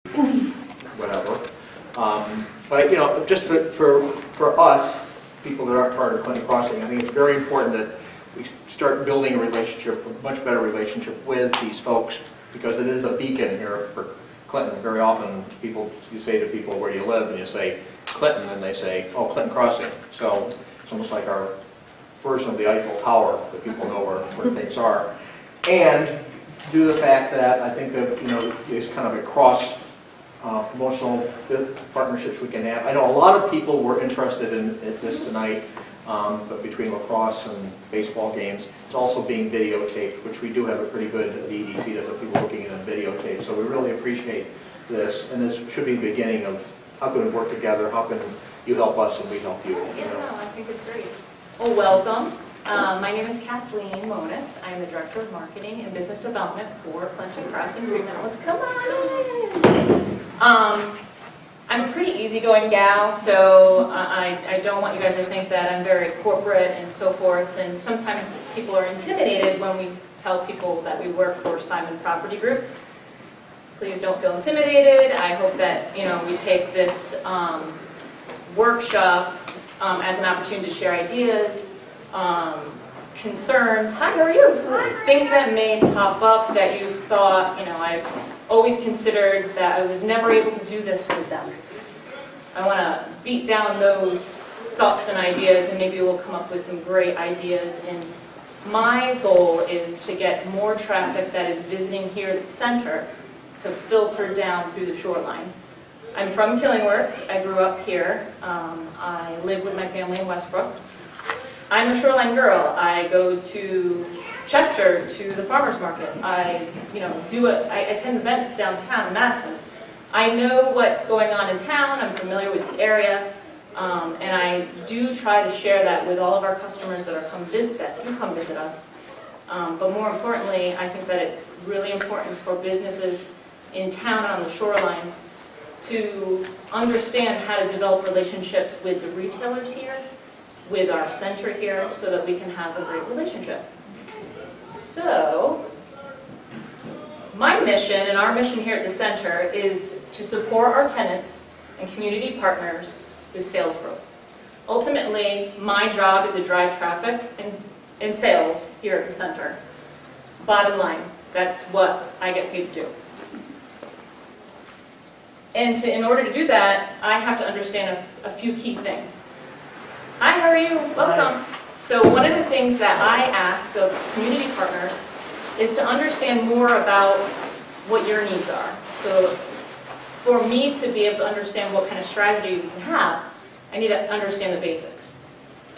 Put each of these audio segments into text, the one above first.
whatever. But you know, just for us, people that aren't part of Clinton Crossing, I think it's very important that we start building a relationship, a much better relationship with these folks, because it is a beacon here for Clinton. Very often people, you say to people, where do you live? And you say Clinton, and they say, oh, Clinton Crossing. So it's almost like our version of the Eiffel Tower, that people know where things are. And due to the fact that I think of, you know, it's kind of a cross promotional partnerships we can have. I know a lot of people were interested in this tonight, but between lacrosse and baseball games, it's also being videotaped, which we do have a pretty good EDC that the people looking at videotape. So we really appreciate this, and this should be the beginning of how can we work together, how can you help us and we help you. Yeah, no, I think it's great. Well, welcome. My name is Kathleen Mones. I'm the Director of Marketing and Business Development for Clinton Crossing Treatment. Let's come on in. I'm a pretty easygoing gal, so I don't want you guys to think that I'm very corporate and so forth. And sometimes people are intimidated when we tell people that we work for Simon Property Group. Please don't feel intimidated. I hope that, you know, we take this workshop as an opportunity to share ideas, concerns. Hi, how are you? Things that may pop up that you thought, you know, I've always considered that I was never able to do this with them. I want to beat down those thoughts and ideas, and maybe we'll come up with some great ideas. And my goal is to get more traffic that is visiting here at the center to filter down through the shoreline. I'm from Killingworth. I grew up here. I live with my family in Westbrook. I'm a shoreline girl. I go to Chester to the farmers market. I attend events downtown in Madison. I know what's going on in town. I'm familiar with the area, and I do try to share that with all of our customers that do come visit us. But more importantly, I think that it's really important for businesses in town on the shoreline to understand how to develop relationships with the retailers here, with our center here, so that we can have a great relationship. So, my mission and our mission here at the center is to support our tenants and community partners with sales growth. Ultimately, my job is to drive traffic and sales here at the center. Bottom line, that's what I get paid to do. And in order to do that, I have to understand a few key things. Hi, how are you? Welcome. Hi. So one of the things that I ask of community partners is to understand more about what your needs are. So for me to be able to understand what kind of strategy we can have, I need to understand the basics.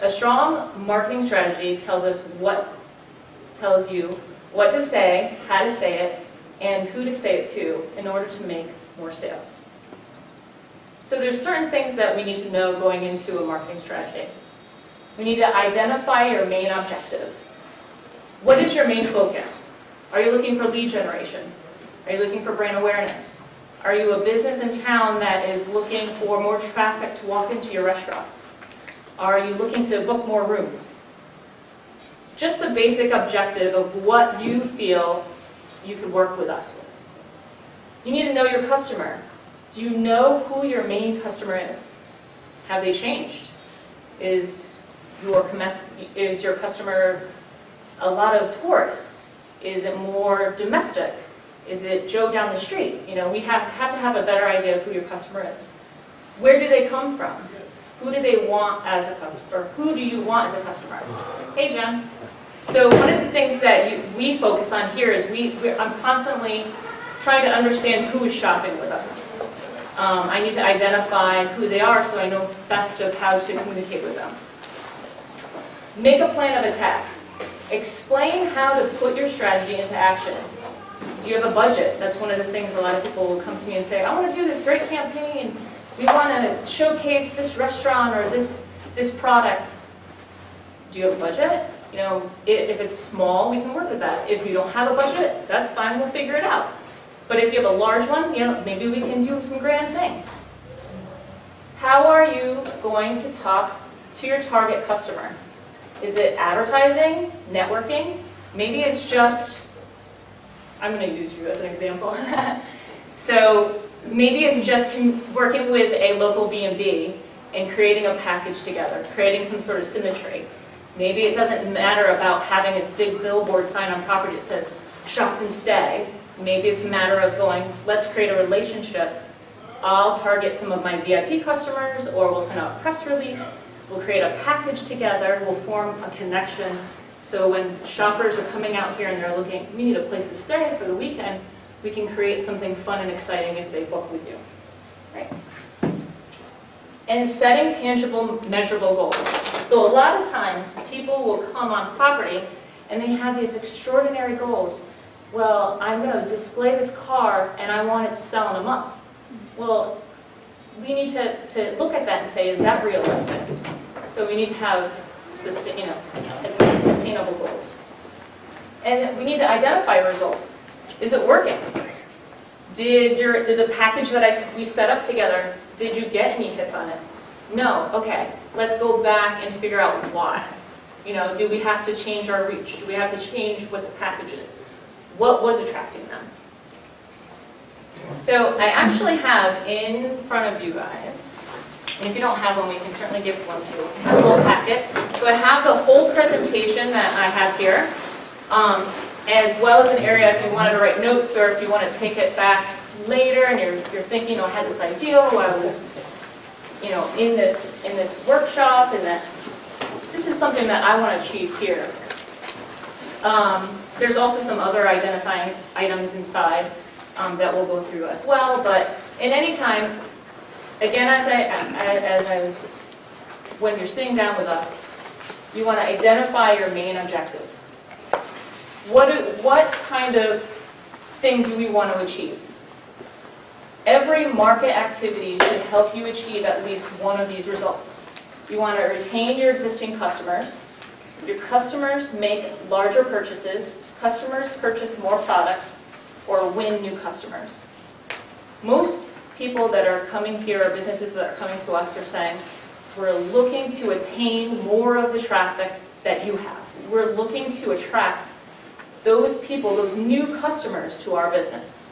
A strong marketing strategy tells you what to say, how to say it, and who to say it to in order to make more sales. So there's certain things that we need to know going into a marketing strategy. We need to identify your main objective. What is your main focus? Are you looking for lead generation? Are you looking for brand awareness? Are you a business in town that is looking for more traffic to walk into your restaurant? Are you looking to book more rooms? Just the basic objective of what you feel you could work with us with. You need to know your customer. Do you know who your main customer is? Have they changed? Is your customer a lot of tourists? Is it more domestic? Is it Joe down the street? You know, we have to have a better idea of who your customer is. Where do they come from? Who do they want as a customer? Or who do you want as a customer? Hey, Jen. So one of the things that we focus on here is I'm constantly trying to understand who is shopping with us. I need to identify who they are so I know best of how to communicate with them. Make a plan of attack. Explain how to put your strategy into action. Do you have a budget? That's one of the things a lot of people will come to me and say, I want to do this great campaign. We want to showcase this restaurant or this product. Do you have a budget? You know, if it's small, we can work with that. If you don't have a budget, that's fine, we'll figure it out. But if you have a large one, you know, maybe we can do some grand things. How are you going to talk to your target customer? Is it advertising, networking? Maybe it's just, I'm going to use you as an example. So Maybe it's just working with a local B&B and creating a package together, creating some sort of symmetry. Maybe it doesn't matter about having this big billboard sign on property that says, shop and stay. Maybe it's a matter of going, let's create a relationship. I'll target some of my VIP customers, or we'll send out a press release. We'll create a package together. We'll form a connection. So when shoppers are coming out here and they're looking, we need a place to stay for the weekend, we can create something fun and exciting if they book with you, right? And setting tangible, measurable goals. So a lot of times, people will come on property and they have these extraordinary goals. Well, I'm going to display this car and I want it to sell in a month. Well, we need to look at that and say, is that realistic? So we need to have attainable goals. And we need to identify results. Is it working? Did the package that we set up together, did you get any hits on it? No. Okay. Let's go back and figure out why. Do we have to change our reach? Do we have to change what the package is? What was attracting them? So I actually have in front of you guys, and if you don't have one, we can certainly give one to you. I have a little packet. So I have the whole presentation that I have here, as well as an area if you wanted to write notes or if you want to take it back later and you're thinking, I had this idea while I was, in this workshop, and that this is something that I want to achieve here. There's also some other identifying items inside that we'll go through as well, but in any time, again, when you're sitting down with us, you want to identify your main objective. What kind of thing do we want to achieve? Every market activity should help you achieve at least one of these results. You want to retain your existing customers. Your customers make larger purchases. Customers purchase more products or win new customers. Most people that are coming here, or businesses that are coming to us, are saying, we're looking to attain more of the traffic that you have. We're looking to attract those people, those new customers to our business.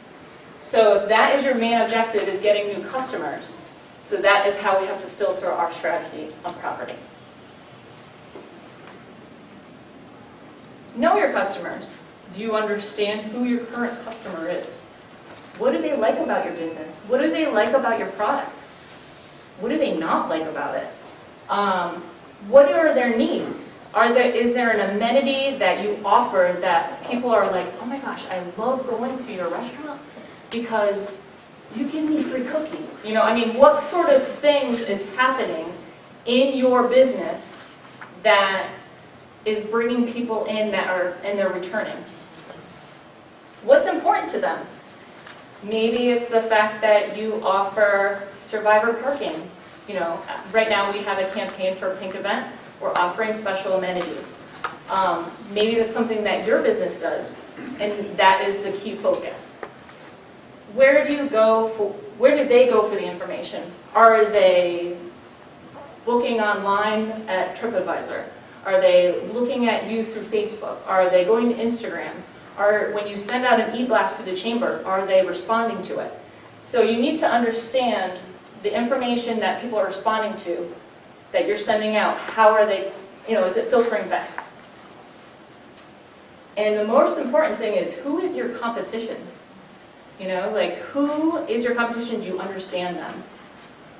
So if that is your main objective, is getting new customers, so that is how we have to filter our strategy on property. Know your customers. Do you understand who your current customer is? What do they like about your business? What do they like about your product? What do they not like about it? What are their needs? Is there an amenity that you offer that people are like, oh my gosh, I love going to your restaurant because you give me free cookies. What sort of things is happening in your business that is bringing people in and they're returning? What's important to them? Maybe it's the fact that you offer survivor parking. Right now we have a campaign for a pink event. We're offering special amenities. Maybe that's something that your business does, and that is the key focus. Where do they go for the information? Are they booking online at TripAdvisor? Are they looking at you through Facebook? Are they going to Instagram? When you send out an e-blast to the chamber, are they responding to it? So you need to understand the information that people are responding to, that you're sending out. How are they, is it filtering back? And the most important thing is, who is your competition? Who is your competition? Do you understand them?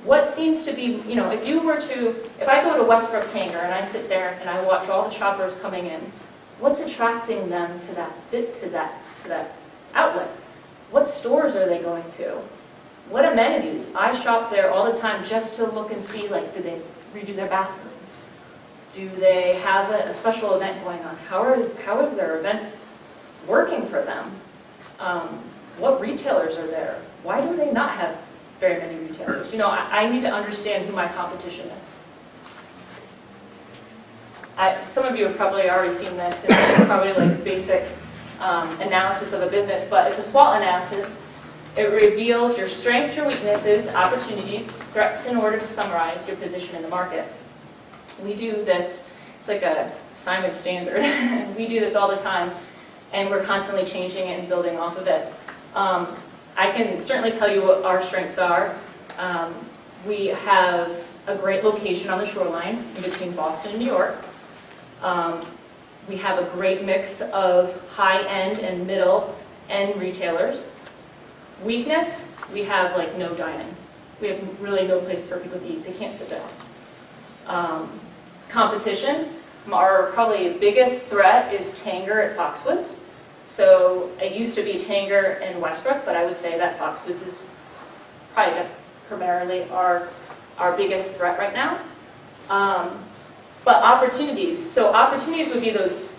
What seems to be, if I go to Westbrook Tanger and I sit there and I watch all the shoppers coming in, what's attracting them to that outlet? What stores are they going to? What amenities? I shop there all the time just to look and see, do they redo their bathrooms? Do they have a special event going on? How are their events working for them? What retailers are there? Why do they not have very many retailers? I need to understand who my competition is. Some of you have probably already seen this, and it's probably like basic analysis of a business, but it's a SWOT analysis. It reveals your strengths, your weaknesses, opportunities, threats in order to summarize your position in the market. We do this, it's like a Simon standard. We do this all the time, and we're constantly changing it and building off of it. I can certainly tell you what our strengths are. We have a great location on the shoreline in between Boston and New York. We have a great mix of high-end and middle-end retailers. Weakness, we have like no dining. We have really no place for people to eat. They can't sit down. Competition, our probably biggest threat is Tanger at Foxwoods. So it used to be Tanger and Westbrook, but I would say that Foxwoods is probably primarily our biggest threat right now. But opportunities, so opportunities would be those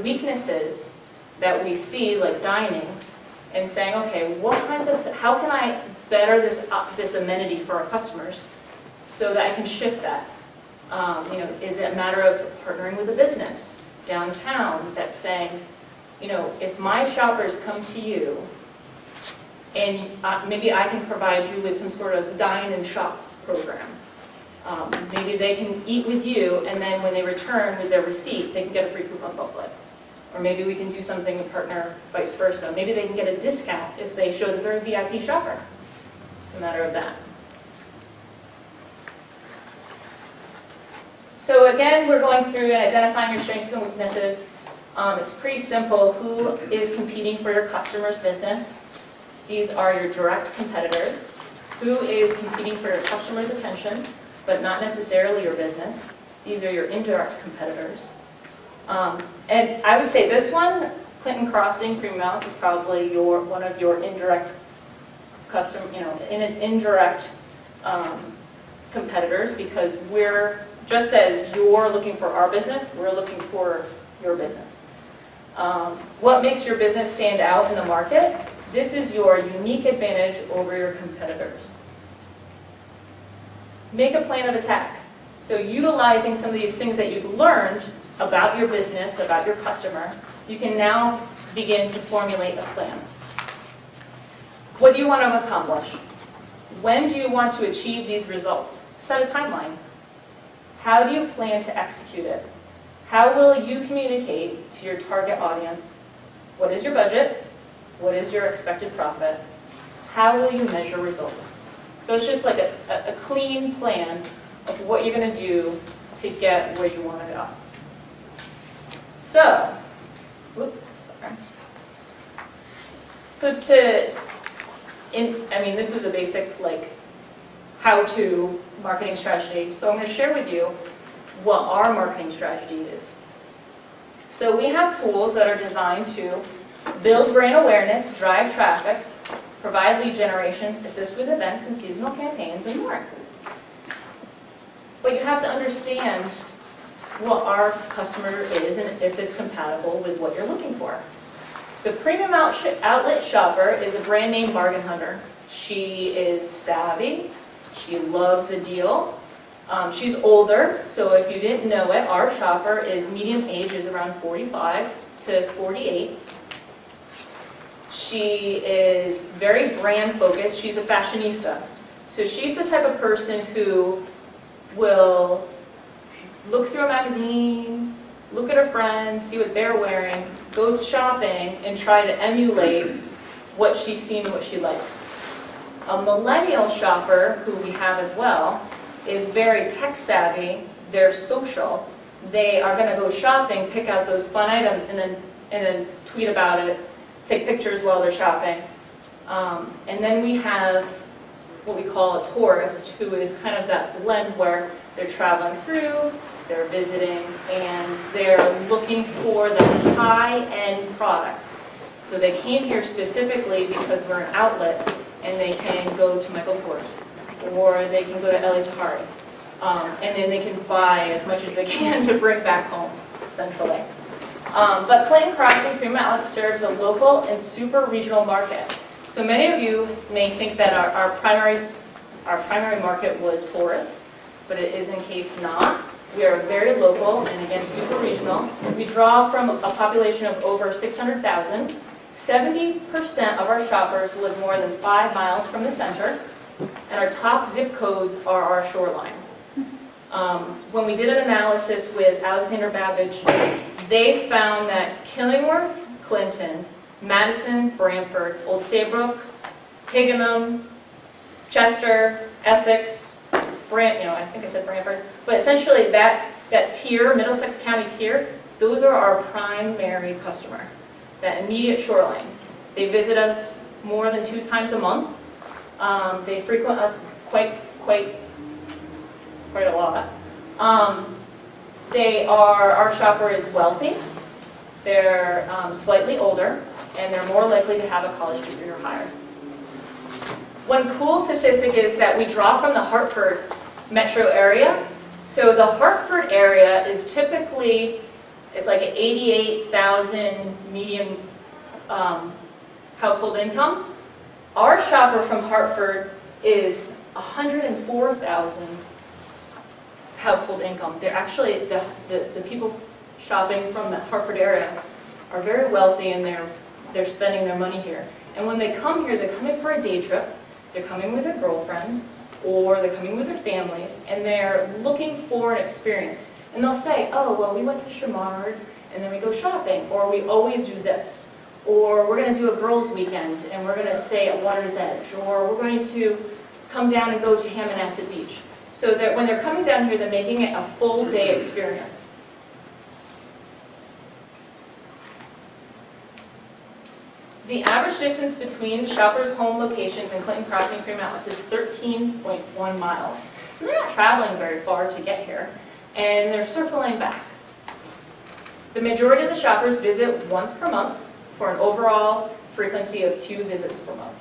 weaknesses that we see, like dining, and saying, okay, how can I better this amenity for our customers so that I can shift that? Is it a matter of partnering with a business downtown that's saying, if my shoppers come to you, and maybe I can provide you with some sort of dine and shop program. Maybe they can eat with you, and then when they return with their receipt, they can get a free coupon booklet. Or maybe we can do something and partner vice versa. Maybe they can get a discount if they show that they're a VIP shopper. It's a matter of that. So again, we're going through and identifying your strengths and weaknesses. It's pretty simple. Who is competing for your customer's business? These are your direct competitors. Who is competing for your customer's attention, but not necessarily your business? These are your indirect competitors. And I would say this one, Clinton Crossing, Premium Outlets, is probably one of your indirect indirect competitors, because we're, just as you're looking for our business, we're looking for your business. What makes your business stand out in the market? This is your unique advantage over your competitors. Make a plan of attack. So utilizing some of these things that you've learned about your business, about your customer, you can now begin to formulate a plan. What do you want to accomplish? When do you want to achieve these results? Set a timeline. How do you plan to execute it? How will you communicate to your target audience? What is your budget? What is your expected profit? How will you measure results? So it's just like a clean plan of what you're going to do to get where you want to go. So, this was a basic how-to marketing strategy. So I'm going to share with you what our marketing strategy is. So we have tools that are designed to build brand awareness, drive traffic, provide lead generation, assist with events and seasonal campaigns, and more. But you have to understand what our customer is and if it's compatible with what you're looking for. The premium outlet shopper is a brand name bargain hunter. She is savvy. She loves a deal. She's older, so if you didn't know it, our shopper is medium age, is around 45 to 48. She is very brand focused. She's a fashionista. So she's the type of person who will look through a magazine, look at her friends, see what they're wearing, go shopping, and try to emulate what she's seen and what she likes. A millennial shopper, who we have as well, is very tech savvy. They're social. They are going to go shopping, pick out those fun items, and then tweet about it, take pictures while they're shopping. And then we have what we call a tourist, who is kind of that blend where they're traveling through, they're visiting, and they're looking for the high-end product. So they came here specifically because we're an outlet, and they can go to Michael Kors, or they can go to LA Tahari, and then they can buy as much as they can to bring back home, essentially. But Clinton Crossing Premium Outlet serves a local and super regional market. So many of you may think that our primary market was tourists, but it is in case not. We are very local and again super regional. We draw from a population of over 600,000. 70% of our shoppers live more than 5 miles from the center, and our top zip codes are our shoreline. When we did an analysis with Alexander Babbage, they found that Killingworth, Clinton, Madison, Brantford, Old Saybrook, Higginham, Chester, Essex, I think I said Brantford, but essentially that tier, Middlesex County tier, those are our primary customer, that immediate shoreline. They visit us more than 2 times a month. They frequent us quite a lot. Our shopper is wealthy, they're slightly older, and they're more likely to have a college degree or higher. One cool statistic is that we draw from the Hartford metro area. So the Hartford area is typically, it's like an 88,000 median household income. Our shopper from Hartford is 104,000 household income. They're actually, the people shopping from the Hartford area are very wealthy, and they're spending their money here. And when they come here, they're coming for a day trip, they're coming with their girlfriends, or they're coming with their families, and they're looking for an experience. And they'll say, oh, well, we went to Chamard, and then we go shopping, or we always do this, or we're going to do a girls' weekend, and we're going to stay at Water's Edge, or we're going to come down and go to Hammonasset Beach. So that when they're coming down here, they're making it a full day experience. The average distance between shoppers' home locations in Clinton Crossing Cream Outlets is 13.1 miles. So they're not traveling very far to get here, and they're circling back. The majority of the shoppers visit once per month for an overall frequency of 2 visits per month.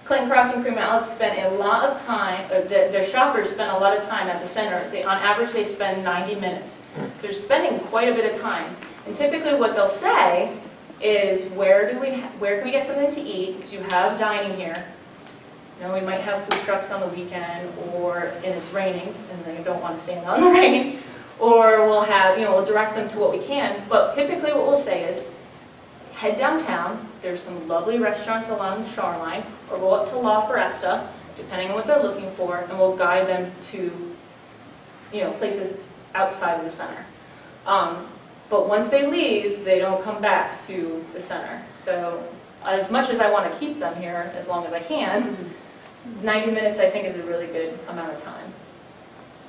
Clinton Crossing Cream Outlets spend a lot of time, their shoppers spend a lot of time at the center. On average, they spend 90 minutes. They're spending quite a bit of time. And typically what they'll say is, where can we get something to eat? Do you have dining here? We might have food trucks on the weekend, and it's raining, and they don't want to stand out in the rain. Or we'll have, we'll direct them to what we can. But typically what we'll say is, head downtown. There's some lovely restaurants along the shoreline, or go up to La Foresta, depending on what they're looking for, and we'll guide them to, places outside of the center. But once they leave, they don't come back to the center. So as much as I want to keep them here, as long as I can, 90 minutes I think is a really good amount of time.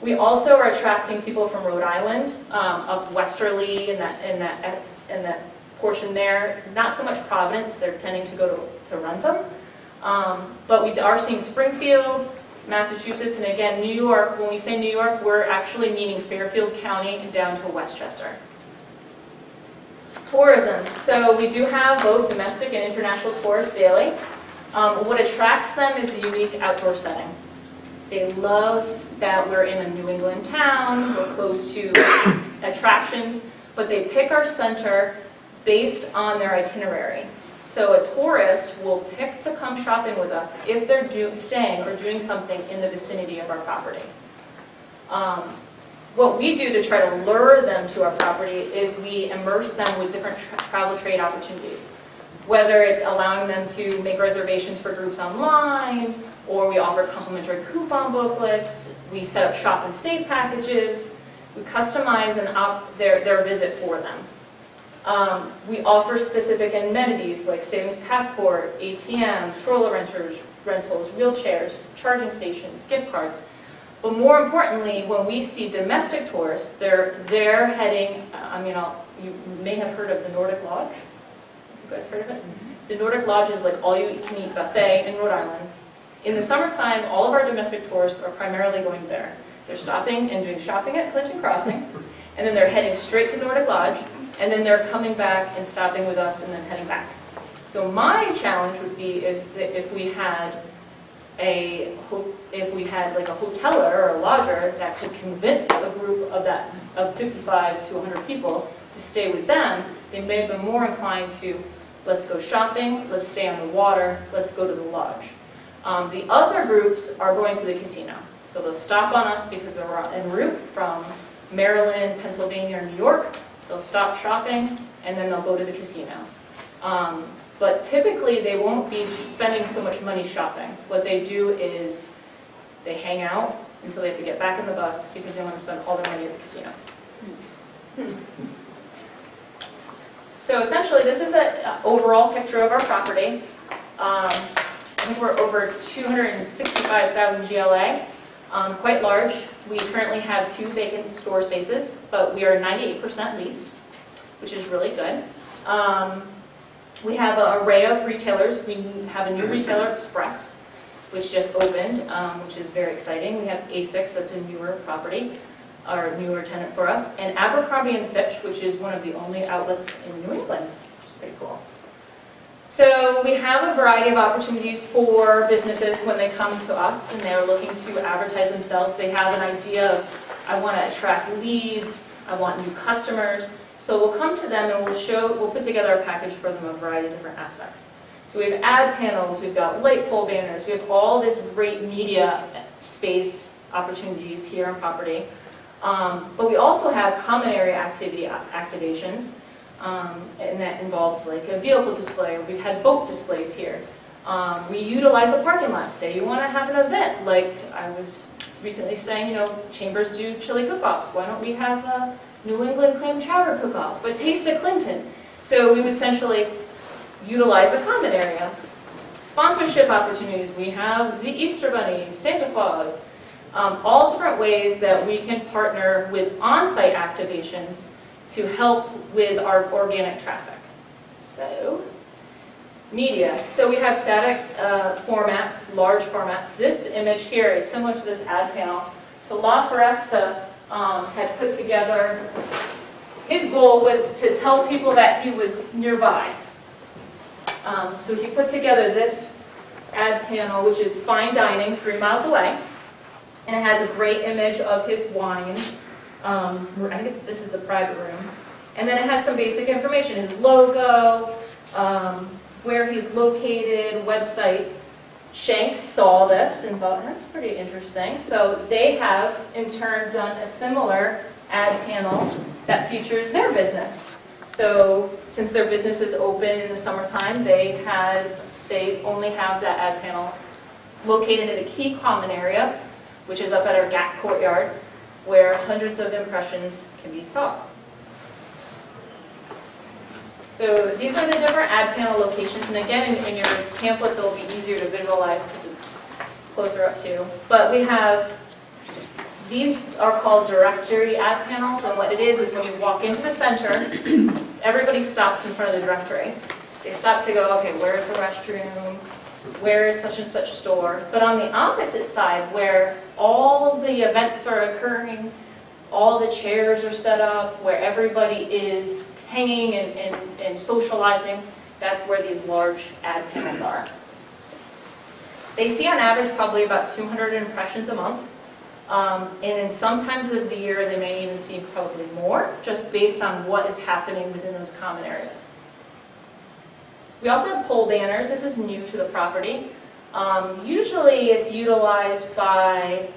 We also are attracting people from Rhode Island, up westerly in that portion there. Not so much Providence, they're tending to go to Rentham. But we are seeing Springfield, Massachusetts, and again, New York. When we say New York, we're actually meaning Fairfield County and down to Westchester. Tourism. So we do have both domestic and international tourists daily. What attracts them is the unique outdoor setting. They love that we're in a New England town, we're close to attractions, but they pick our center based on their itinerary. So a tourist will pick to come shopping with us if they're staying or doing something in the vicinity of our property. What we do to try to lure them to our property is we immerse them with different travel trade opportunities. Whether it's allowing them to make reservations for groups online, or we offer complimentary coupon booklets, we set up shop and stay packages, we customize their visit for them. We offer specific amenities like savings passport, ATM, stroller rentals, wheelchairs, charging stations, gift cards. But more importantly, when we see domestic tourists, they're heading, you may have heard of the Nordic Lodge. You guys heard of it? The Nordic Lodge is like all-you-can-eat buffet in Rhode Island. In the summertime, all of our domestic tourists are primarily going there. They're stopping and doing shopping at Clinton Crossing, and then they're heading straight to Nordic Lodge, and then they're coming back and stopping with us and then heading back. So my challenge would be if we had like a hoteler or a lodger that could convince a group of 55 to 100 people to stay with them, they may have been more inclined to, let's go shopping, let's stay on the water, let's go to the lodge. The other groups are going to the casino. So they'll stop on us because they're en route from Maryland, Pennsylvania, or New York. They'll stop shopping, and then they'll go to the casino. But typically, they won't be spending so much money shopping. What they do is they hang out until they have to get back in the bus because they want to spend all their money at the casino. So essentially, this is an overall picture of our property. I think we're over 265,000 GLA, quite large. We currently have 2 vacant store spaces, but we are 98% leased, which is really good. We have an array of retailers. We have a new retailer, Express, which just opened, which is very exciting. We have ASICS, that's a newer property, or a newer tenant for us, and Abercrombie & Fitch, which is one of the only outlets in New England, which is pretty cool. So we have a variety of opportunities for businesses when they come to us and they're looking to advertise themselves. They have an idea of, I want to attract leads, I want new customers. So we'll come to them and we'll put together a package for them of a variety of different aspects. So we have ad panels, we've got light pole banners, we have all this great media space opportunities here on property. But we also have common area activations, and that involves like a vehicle display, or we've had boat displays here. We utilize the parking lot. Say you want to have an event, like I was recently saying, you know, Chambers do chili cook-offs. Why don't we have a New England clam chowder cook-off, but Taste of Clinton? So we would essentially utilize the common area. Sponsorship opportunities. We have the Easter Bunny, Santa Claus, all different ways that we can partner with on-site activations to help with our organic traffic. So, media. So we have static formats, large formats. This image here is similar to this ad panel. So La Foresta had put together, his goal was to tell people that he was nearby. So he put together this ad panel, which is fine dining 3 miles away. And it has a great image of his wine. I think this is the private room. And then it has some basic information, his logo, where he's located, website. Shanks saw this and thought, that's pretty interesting. So they have, in turn, done a similar ad panel that features their business. So since their business is open in the summertime, they only have that ad panel located in a key common area, which is up at our GAC courtyard, where hundreds of impressions can be sought. So these are the different ad panel locations, and again, in your pamphlets it will be easier to visualize because it's closer up to. But we have, these are called directory ad panels, and what it is when you walk into the center, everybody stops in front of the directory. They stop to go, okay, where's the restroom? Where is such and such store? But on the opposite side, where all the events are occurring, all the chairs are set up, where everybody is hanging and socializing, that's where these large ad panels are. They see on average probably about 200 impressions a month. And in some times of the year, they may even see probably more, just based on what is happening within those common areas. We also have pole banners. This is new to the property. Usually it's utilized by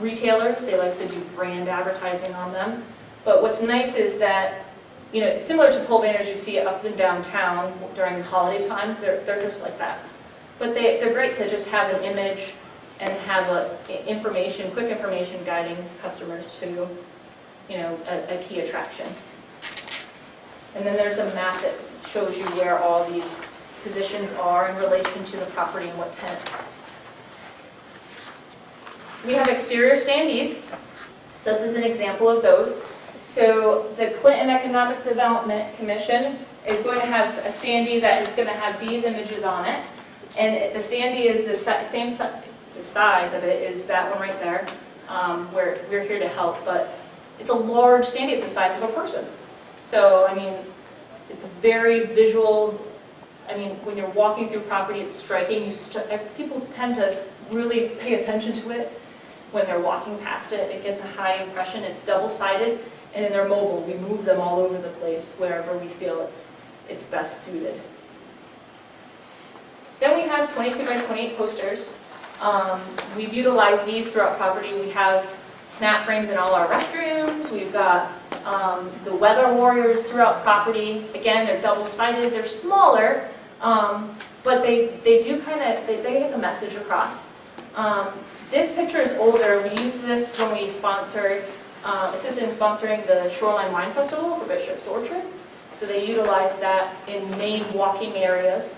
retailers. They like to do brand advertising on them. But what's nice is that, you know, similar to pole banners you see up and downtown during holiday time, they're just like that. But they're great to just have an image and have quick information guiding customers to, you know, a key attraction. And then there's a map that shows you where all these positions are in relation to the property and what tenants. We have exterior standees. So this is an example of those. So the Clinton Economic Development Commission is going to have a standee that is going to have these images on it. And the standee is the same the size of it is that one right there, where we're here to help. But it's a large standee. It's the size of a person. So, I mean, it's very visual. I mean, when you're walking through property, it's striking. People tend to really pay attention to it when they're walking past it. It gets a high impression. It's double-sided, and then they're mobile. We move them all over the place wherever we feel it's best suited. Then we have 22 by 28 posters. We've utilized these throughout property. We have snap frames in all our restrooms. We've got the weather warriors throughout property. Again, they're double-sided. They're smaller, but they do kind of, they get the message across. This picture is older. We used this when we assisted in sponsoring the Shoreline Wine Festival for Bishop's Orchard. So they utilized that in main walking areas.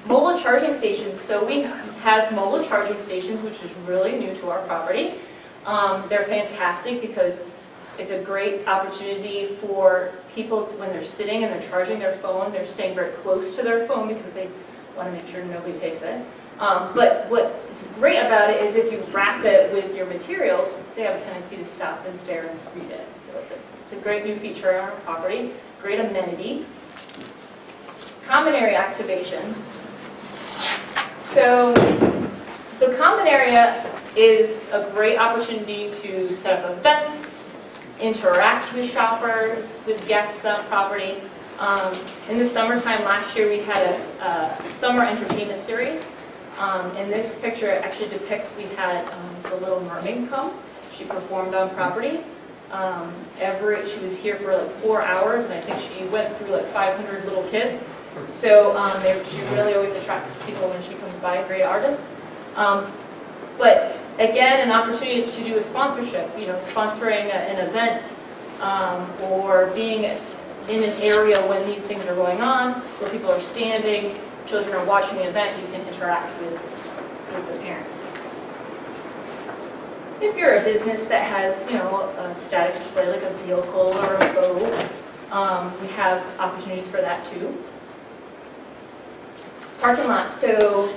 Mobile charging stations. So we have mobile charging stations, which is really new to our property. They're fantastic because it's a great opportunity for people when they're sitting and they're charging their phone, they're staying very close to their phone because they want to make sure nobody takes it. But what's great about it is if you wrap it with your materials, they have a tendency to stop and stare and read it. So it's a great new feature on our property, great amenity. Common area activations. So the common area is a great opportunity to set up events, interact with shoppers, with guests on property. In the summertime last year, we had a summer entertainment series. In this picture, it actually depicts we had the Little Mermaid come. She performed on property. She was here for like 4 hours, and I think she went through like 500 little kids. So she really always attracts people when she comes by, a great artist. But again, an opportunity to do a sponsorship, sponsoring an event or being in an area when these things are going on, where people are standing, children are watching the event, you can interact with the parents. If you're a business that has, a static display like a vehicle or a boat, we have opportunities for that too. Parking lot. So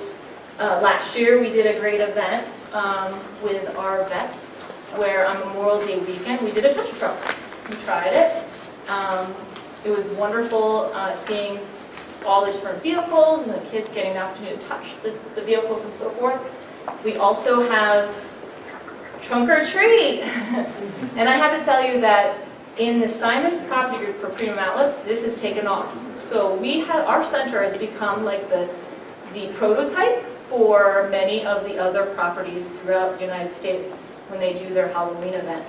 last year we did a great event with our vets where on Memorial Day weekend we did a touch truck. We tried it. It was wonderful seeing all the different vehicles and the kids getting the opportunity to touch the vehicles and so forth. We also have trunk or treat. And I have to tell you that in the Simon Property Group for Premium Outlets, this has taken off. So our center has become like the prototype for many of the other properties throughout the United States when they do their Halloween event.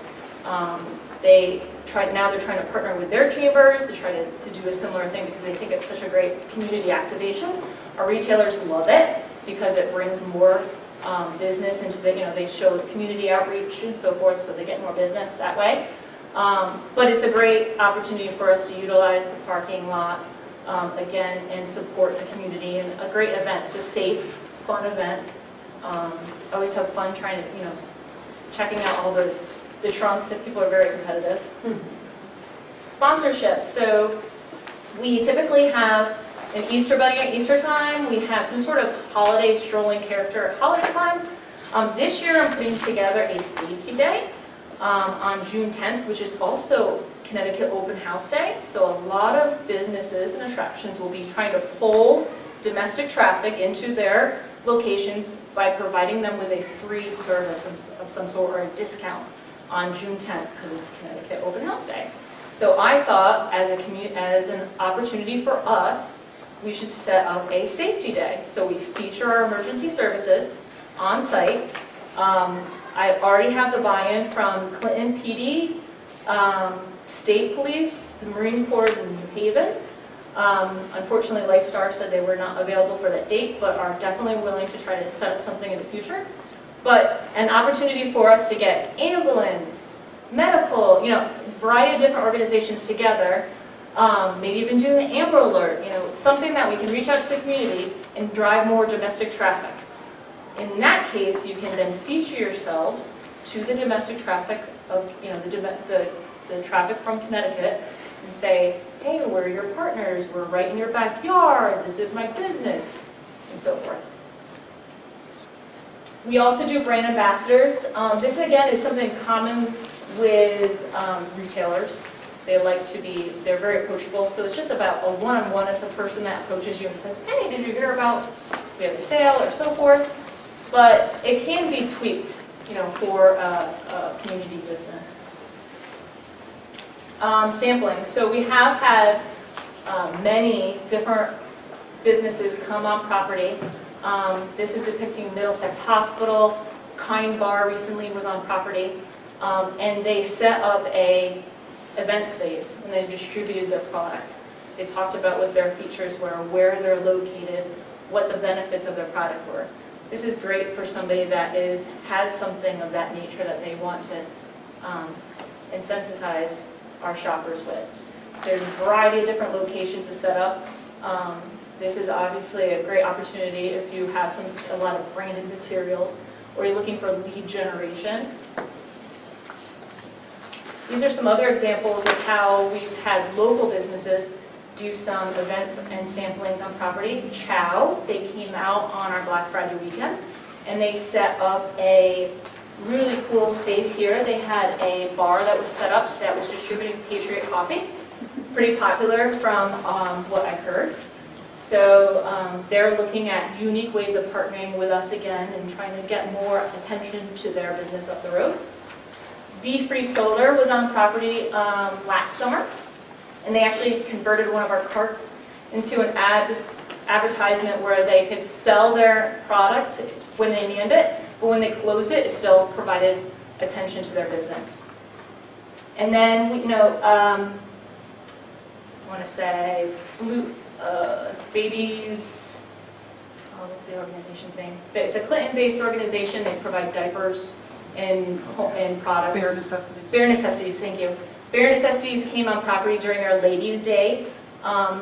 Now they're trying to partner with their chambers to try to do a similar thing because they think it's such a great community activation. Our retailers love it because it brings more business into they show community outreach and so forth, so they get more business that way. But it's a great opportunity for us to utilize the parking lot again and support the community, and a great event. It's a safe, fun event. Always have fun trying to, checking out all the trunks if people are very competitive. Sponsorship. So we typically have an Easter bunny at Easter time. We have some sort of holiday strolling character at holiday time. This year I'm putting together a safety day on June 10th, which is also Connecticut Open House Day. So a lot of businesses and attractions will be trying to pull domestic traffic into their locations by providing them with a free service of some sort or a discount on June 10th because it's Connecticut Open House Day. So I thought as an opportunity for us, we should set up a safety day. So we feature our emergency services on site. I already have the buy-in from Clinton PD, State Police, the Marine Corps in New Haven. Unfortunately, Lifestar said they were not available for that date, but are definitely willing to try to set up something in the future. But an opportunity for us to get ambulance, medical, a variety of different organizations together, maybe even doing the Amber Alert, something that we can reach out to the community and drive more domestic traffic. In that case, you can then feature yourselves to the domestic traffic of, the traffic from Connecticut and say, hey, we're your partners, we're right in your backyard, this is my business, and so forth. We also do brand ambassadors. This again is something common with retailers. They're very approachable, so it's just about a one-on-one. It's a person that approaches you and says, hey, did you hear about, we have a sale or so forth. But it can be tweaked, for a community business. Sampling. So we have had many different businesses come on property. This is depicting Middlesex Hospital. Kind Bar recently was on property. And they set up a event space and they distributed their product. They talked about what their features were, where they're located, what the benefits of their product were. This is great for somebody that has something of that nature that they want to insensitize our shoppers with. There's a variety of different locations to set up. This is obviously a great opportunity if you have a lot of branded materials or you're looking for lead generation. These are some other examples of how we've had local businesses do some events and samplings on property. Chow, they came out on our Black Friday weekend and they set up a really cool space here. They had a bar that was set up that was distributing Patriot coffee. Pretty popular from what I heard. So they're looking at unique ways of partnering with us again and trying to get more attention to their business up the road. Be Free Solar was on property last summer, and they actually converted one of our carts into an advertisement where they could sell their product when they needed it, but when they closed it, it still provided attention to their business. And then, I want to say Babies, what's the organization's name? It's a Clinton-based organization. They provide diapers and products. Bare Necessities. Bare Necessities, thank you. Bare Necessities came on property during our Ladies' Day a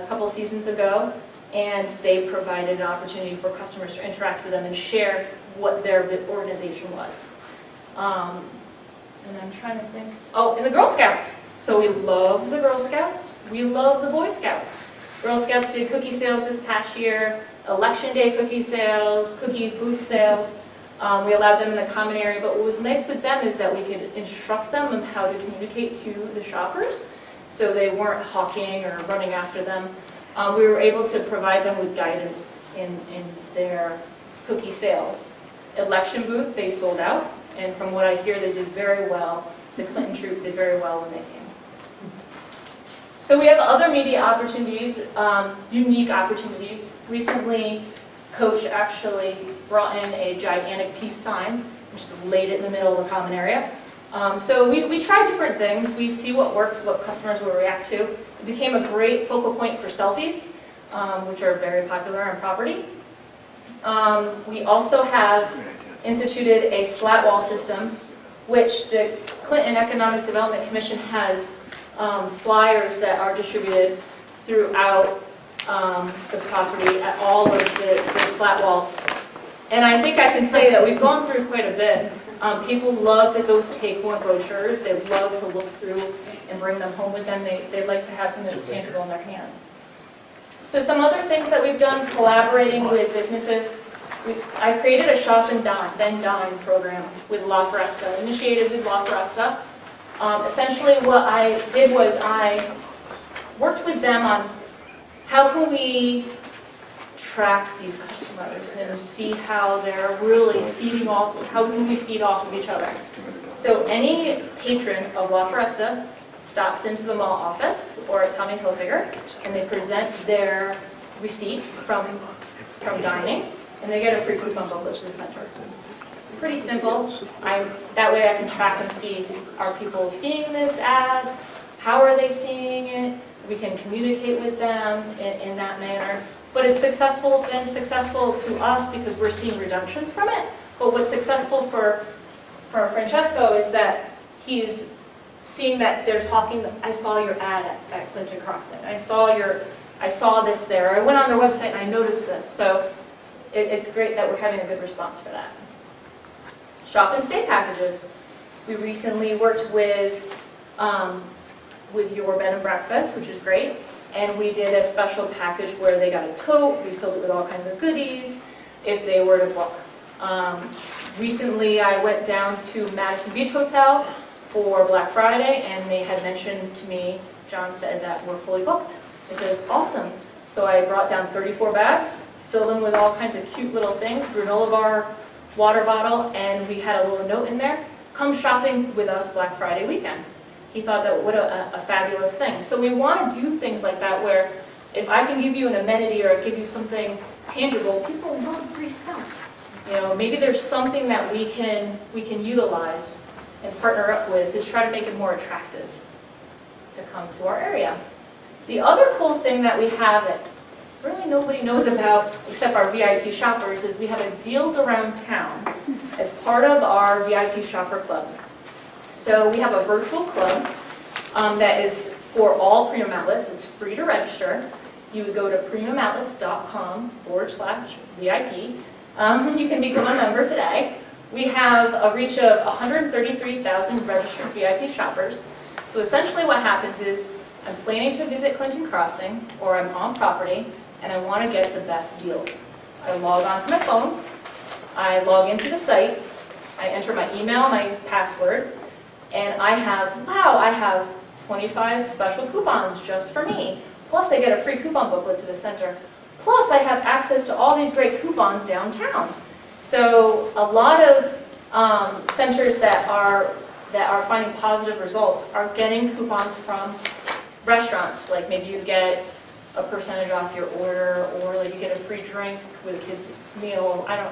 couple seasons ago, and they provided an opportunity for customers to interact with them and share what their organization was. And I'm trying to think. Oh, and the Girl Scouts. So we love the Girl Scouts. We love the Boy Scouts. Girl Scouts did cookie sales this past year, Election Day cookie sales, cookie booth sales. We allowed them in the common area, but what was nice with them is that we could instruct them on how to communicate to the shoppers, so they weren't hawking or running after them. We were able to provide them with guidance in their cookie sales. Election booth, they sold out, and from what I hear, they did very well. The Clinton troops did very well when they came. So we have other media opportunities, unique opportunities. Recently, Coach actually brought in a gigantic peace sign, and just laid it in the middle of the common area. So we try different things. We see what works, what customers will react to. It became a great focal point for selfies, which are very popular on property. We also have instituted a slat wall system, which the Clinton Economic Development Commission has flyers that are distributed throughout the property at all of the slat walls. And I think I can say that we've gone through quite a bit. People love those take-home brochures. They love to look through and bring them home with them. They like to have something that's tangible in their hand. So some other things that we've done collaborating with businesses. I created a shop and then dine program with La Foresta, initiated with La Foresta. Essentially what I did was I worked with them on how can we track these customers and see how they're really feeding off, how can we feed off of each other. So any patron of La Foresta stops into the mall office or at Tommy Hilfiger and they present their receipt from dining and they get a free coupon booklet to the center. Pretty simple. That way I can track and see, are people seeing this ad? How are they seeing it? We can communicate with them in that manner. But it's been successful to us because we're seeing redemptions from it. But what's successful for Francesco is that he's seeing that they're talking, I saw your ad at Clinton Crossing. I saw this there. I went on their website and I noticed this. So it's great that we're having a good response for that. Shop and stay packages. We recently worked with your bed and breakfast, which is great. And we did a special package where they got a tote, we filled it with all kinds of goodies if they were to book. Recently I went down to Madison Beach Hotel for Black Friday and they had mentioned to me, John said that we're fully booked. I said, it's awesome. So I brought down 34 bags, filled them with all kinds of cute little things, granola bar, water bottle, and we had a little note in there, come shopping with us Black Friday weekend. He thought that what a fabulous thing. So we want to do things like that where if I can give you an amenity or give you something tangible, people love free stuff. You know, maybe there's something that we can utilize and partner up with to try to make it more attractive to come to our area. The other cool thing that we have that really nobody knows about except our VIP shoppers is we have a Deals Around Town as part of our VIP Shopper Club. So we have a virtual club that is for all premium outlets. It's free to register. you would go to premiumoutlets.com/VIP. You can become a member today. We have a reach of 133,000 registered VIP shoppers. So essentially what happens is, I'm planning to visit Clinton Crossing, or I'm on property, and I want to get the best deals. I log onto my phone, I log into the site, I enter my email, my password, and I have 25 special coupons just for me. Plus I get a free coupon booklet to the center. Plus I have access to all these great coupons downtown. So a lot of centers that are finding positive results are getting coupons from restaurants. Like maybe you get a percentage off your order, or like you get a free drink with a kid's meal, a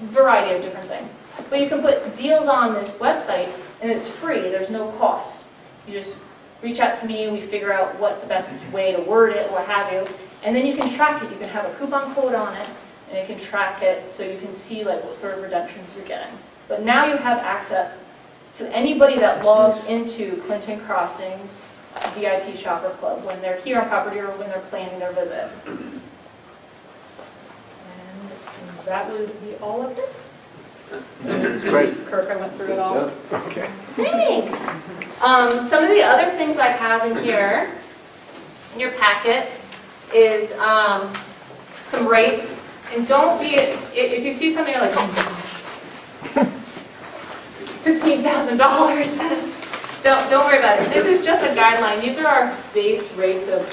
variety of different things. But you can put deals on this website and it's free, there's no cost. You just reach out to me and we figure out what the best way to word it, what have you. And then you can track it, you can have a coupon code on it, and you can track it so you can see like what sort of redemptions you're getting. But now you have access to anybody that logs into Clinton Crossing's VIP Shopper Club when they're here on property or when they're planning their visit. And that would be all of this. It's great. Kirk, I went through it all. Okay. Thanks. Some of the other things I have in here, in your packet, is some rates. And don't be, if you see something you're like, oh my gosh, $15,000. Don't worry about it. This is just a guideline. These are our base rates of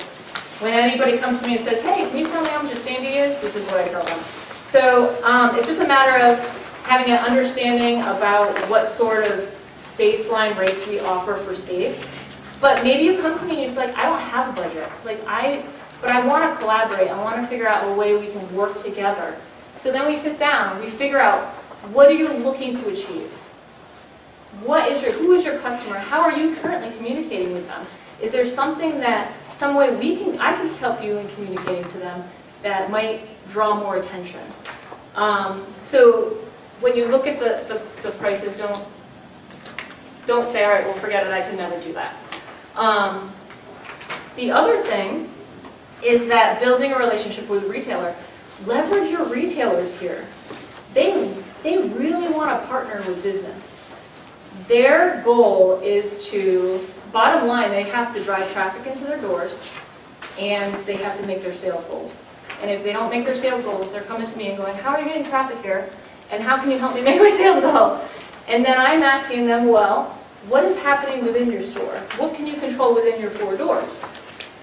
when anybody comes to me and says, hey, can you tell me how much a standee is? This is what I tell them. So it's just a matter of having an understanding about what sort of baseline rates we offer for space. But maybe you come to me and you're just like, I don't have a budget. But I want to collaborate. I want to figure out a way we can work together. So then we sit down, we figure out, what are you looking to achieve? Who is your customer? How are you currently communicating with them? Is there some way I can help you in communicating to them that might draw more attention? So when you look at the prices, don't say, all right, well, forget it, I can never do that. The other thing is that building a relationship with a retailer. Leverage your retailers here. They really want to partner with business. Their goal is to, bottom line, they have to drive traffic into their doors and they have to make their sales goals. And if they don't make their sales goals, they're coming to me and going, how are you getting traffic here? And how can you help me make my sales goal? And then I'm asking them, well, what is happening within your store? What can you control within your 4 doors?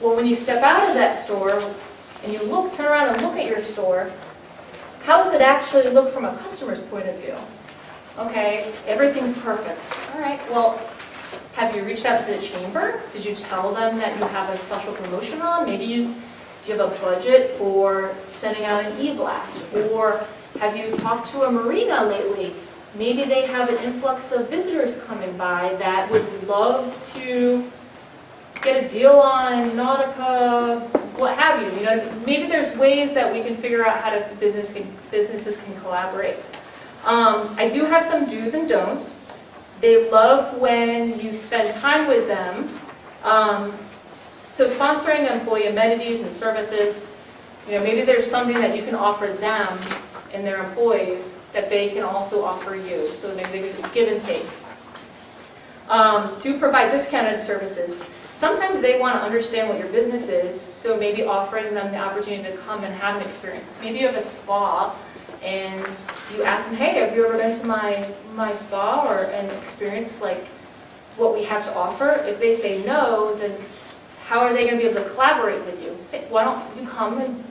Well, when you step out of that store and you turn around and look at your store, how does it actually look from a customer's point of view? Okay, everything's perfect. All right, well, have you reached out to the chamber? Did you tell them that you have a special promotion on? Do you have a budget for sending out an e-blast? Or have you talked to a marina lately? Maybe they have an influx of visitors coming by that would love to get a deal on Nautica, what have you. Maybe there's ways that we can figure out how businesses can collaborate. I do have some do's and don'ts. They love when you spend time with them. So sponsoring employee amenities and services, maybe there's something that you can offer them and their employees that they can also offer you. So maybe they can give and take. Do provide discounted services. Sometimes they want to understand what your business is, so maybe offering them the opportunity to come and have an experience. Maybe you have a spa and you ask them, hey, have you ever been to my spa or an experience like what we have to offer? If they say no, then how are they going to be able to collaborate with you? Say, why don't you come and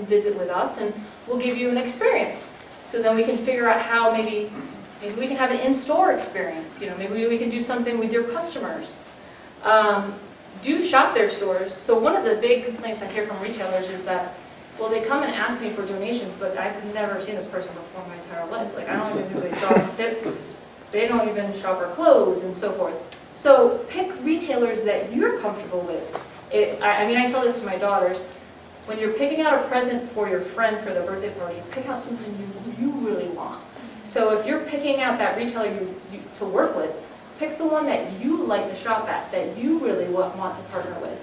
visit with us and we'll give you an experience. So then we can figure out how maybe we can have an in-store experience. Maybe we can do something with your customers. Do shop their stores. So one of the big complaints I hear from retailers is that, well, they come and ask me for donations, but I've never seen this person before in my entire life. Like, I don't even know who they shop. They don't even shop our clothes and so forth. So pick retailers that you're comfortable with. I tell this to my daughters. When you're picking out a present for your friend for their birthday party, pick out something you really want. So if you're picking out that retailer to work with, pick the one that you like to shop at, that you really want to partner with.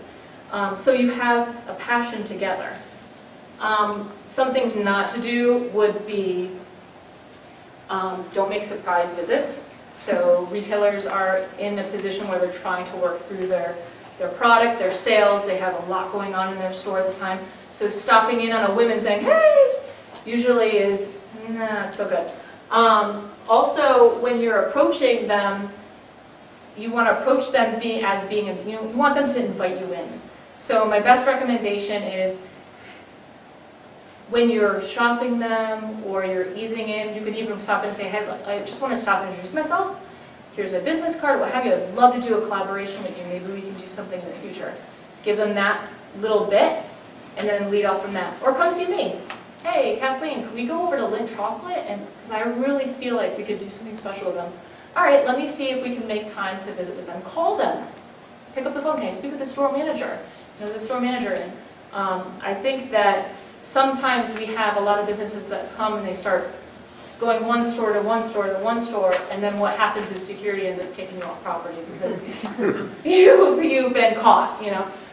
So you have a passion together. Some things not to do would be, don't make surprise visits. So retailers are in a position where they're trying to work through their product, their sales, they have a lot going on in their store at the time. So stopping in on a whim and saying, hey, usually is, nah, not so good. Also, when you're approaching them, you want to approach them you want them to invite you in. So my best recommendation is when you're shopping them or you're easing in, you can even stop and say, hey, I just want to stop and introduce myself. Here's my business card, what have you. I'd love to do a collaboration with you. Maybe we can do something in the future. Give them that little bit and then lead off from that. Or come see me. Hey, Kathleen, can we go over to Lindt Chocolate? Because I really feel like we could do something special with them. All right, let me see if we can make time to visit with them. Call them. Pick up the phone. Can I speak with the store manager? There's a store manager in. I think that sometimes we have a lot of businesses that come and they start going one store to one store to one store, and then what happens is security ends up kicking you off property because you've been caught,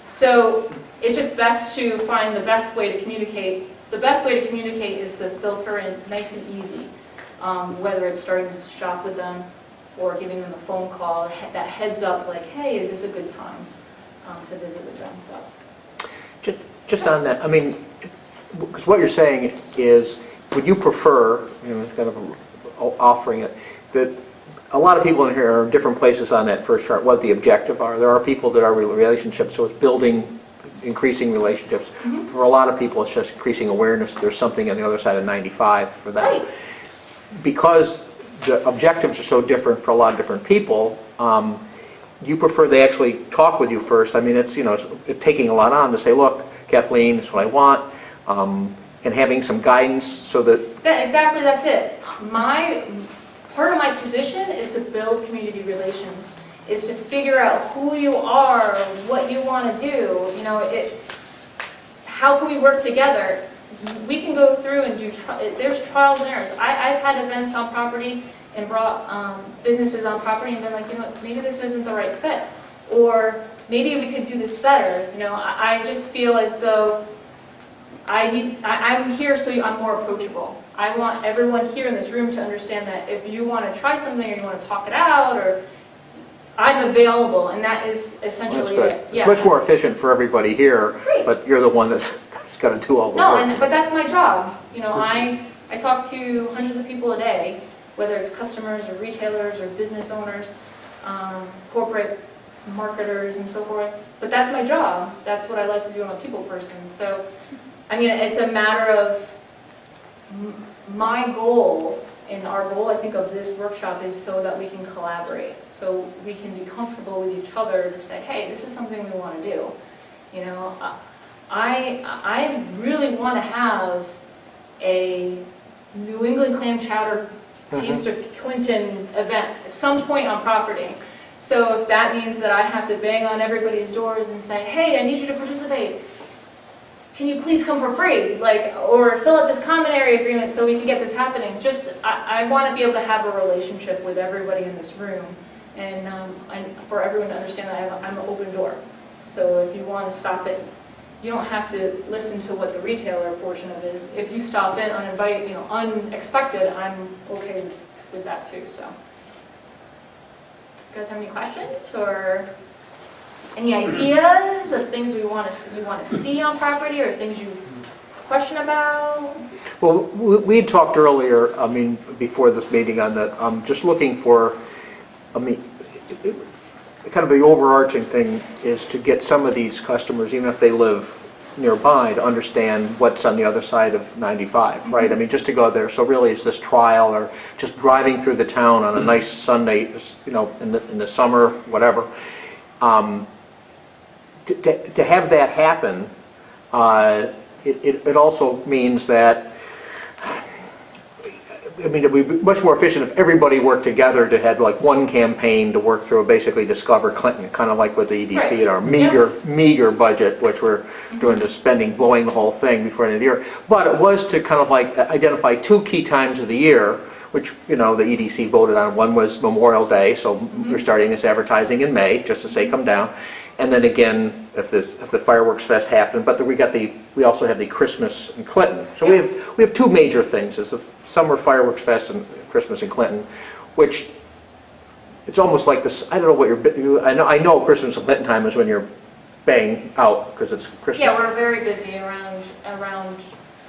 So it's just best to find the best way to communicate. The best way to communicate is to filter in nice and easy, whether it's starting to shop with them or giving them a phone call, that heads up like, hey, is this a good time to visit with them? Just on that, I mean, because what you're saying is, would you prefer, kind of offering it, that a lot of people in here are in different places on that first chart, what the objective are. There are people that are relationships, so it's building, increasing relationships. Mm-hmm. For a lot of people, it's just increasing awareness. There's something on the other side of 95 for that. Right. Because the objectives are so different for a lot of different people, you prefer they actually talk with you first. I mean, it's taking a lot on to say, look, Kathleen, this is what I want. And having some guidance so that... Exactly, that's it. Part of my position is to build community relations, is to figure out who you are, what you want to do. How can we work together? We can go through and there's trials and errors. I've had events on property and brought businesses on property and been like, maybe this isn't the right fit. Or maybe we could do this better. I just feel as though I'm here so I'm more approachable. I want everyone here in this room to understand that if you want to try something or you want to talk it out, or I'm available, and that is essentially it. Yeah. It's much more efficient for everybody here, Great. But you're the one that's got to do all the work. But that's my job. I talk to hundreds of people a day, whether it's customers or retailers or business owners, corporate marketers and so forth. But that's my job. That's what I like to do. I'm a people person. So, it's a matter of my goal, and our goal, I think, of this workshop is so that we can collaborate. So we can be comfortable with each other to say, hey, this is something we want to do. I really want to have a New England clam chowder Taste of Clinton event at some point on property. So if that means that I have to bang on everybody's doors and say, hey, I need you to participate. Can you please come for free? Or fill out this common area agreement so we can get this happening. I want to be able to have a relationship with everybody in this room, and for everyone to understand that I'm an open door. So if you want to stop it, you don't have to listen to what the retailer portion of it is. If you stop in uninvited, unexpected, I'm okay with that too. So, you guys have any questions or any ideas of things you want to see on property, or things you question about? Well, we had talked earlier, before this meeting on that, just looking for, kind of the overarching thing is to get some of these customers, even if they live nearby, to understand what's on the other side of 95, right? Just to go there. So really, it's this trial, or just driving through the town on a nice Sunday, in the summer, whatever. To have that happen, it also means that, it'd be much more efficient if everybody worked together to have one campaign to work through, basically discover Clinton, kind of like with the EDC and our meager budget, which we're doing the spending, blowing the whole thing before the end of the year. But it was to kind of identify two key times of the year, which the EDC voted on. One was Memorial Day, so we're starting this advertising in May, just to say come down. And then again, if the fireworks fest happened, but we also have the Christmas in Clinton. So we have two major things: is the summer fireworks fest and Christmas in Clinton, which it's almost like this. I don't know what I know Christmas in Clinton time is when you're bang out because it's Christmas. Yeah, we're very busy around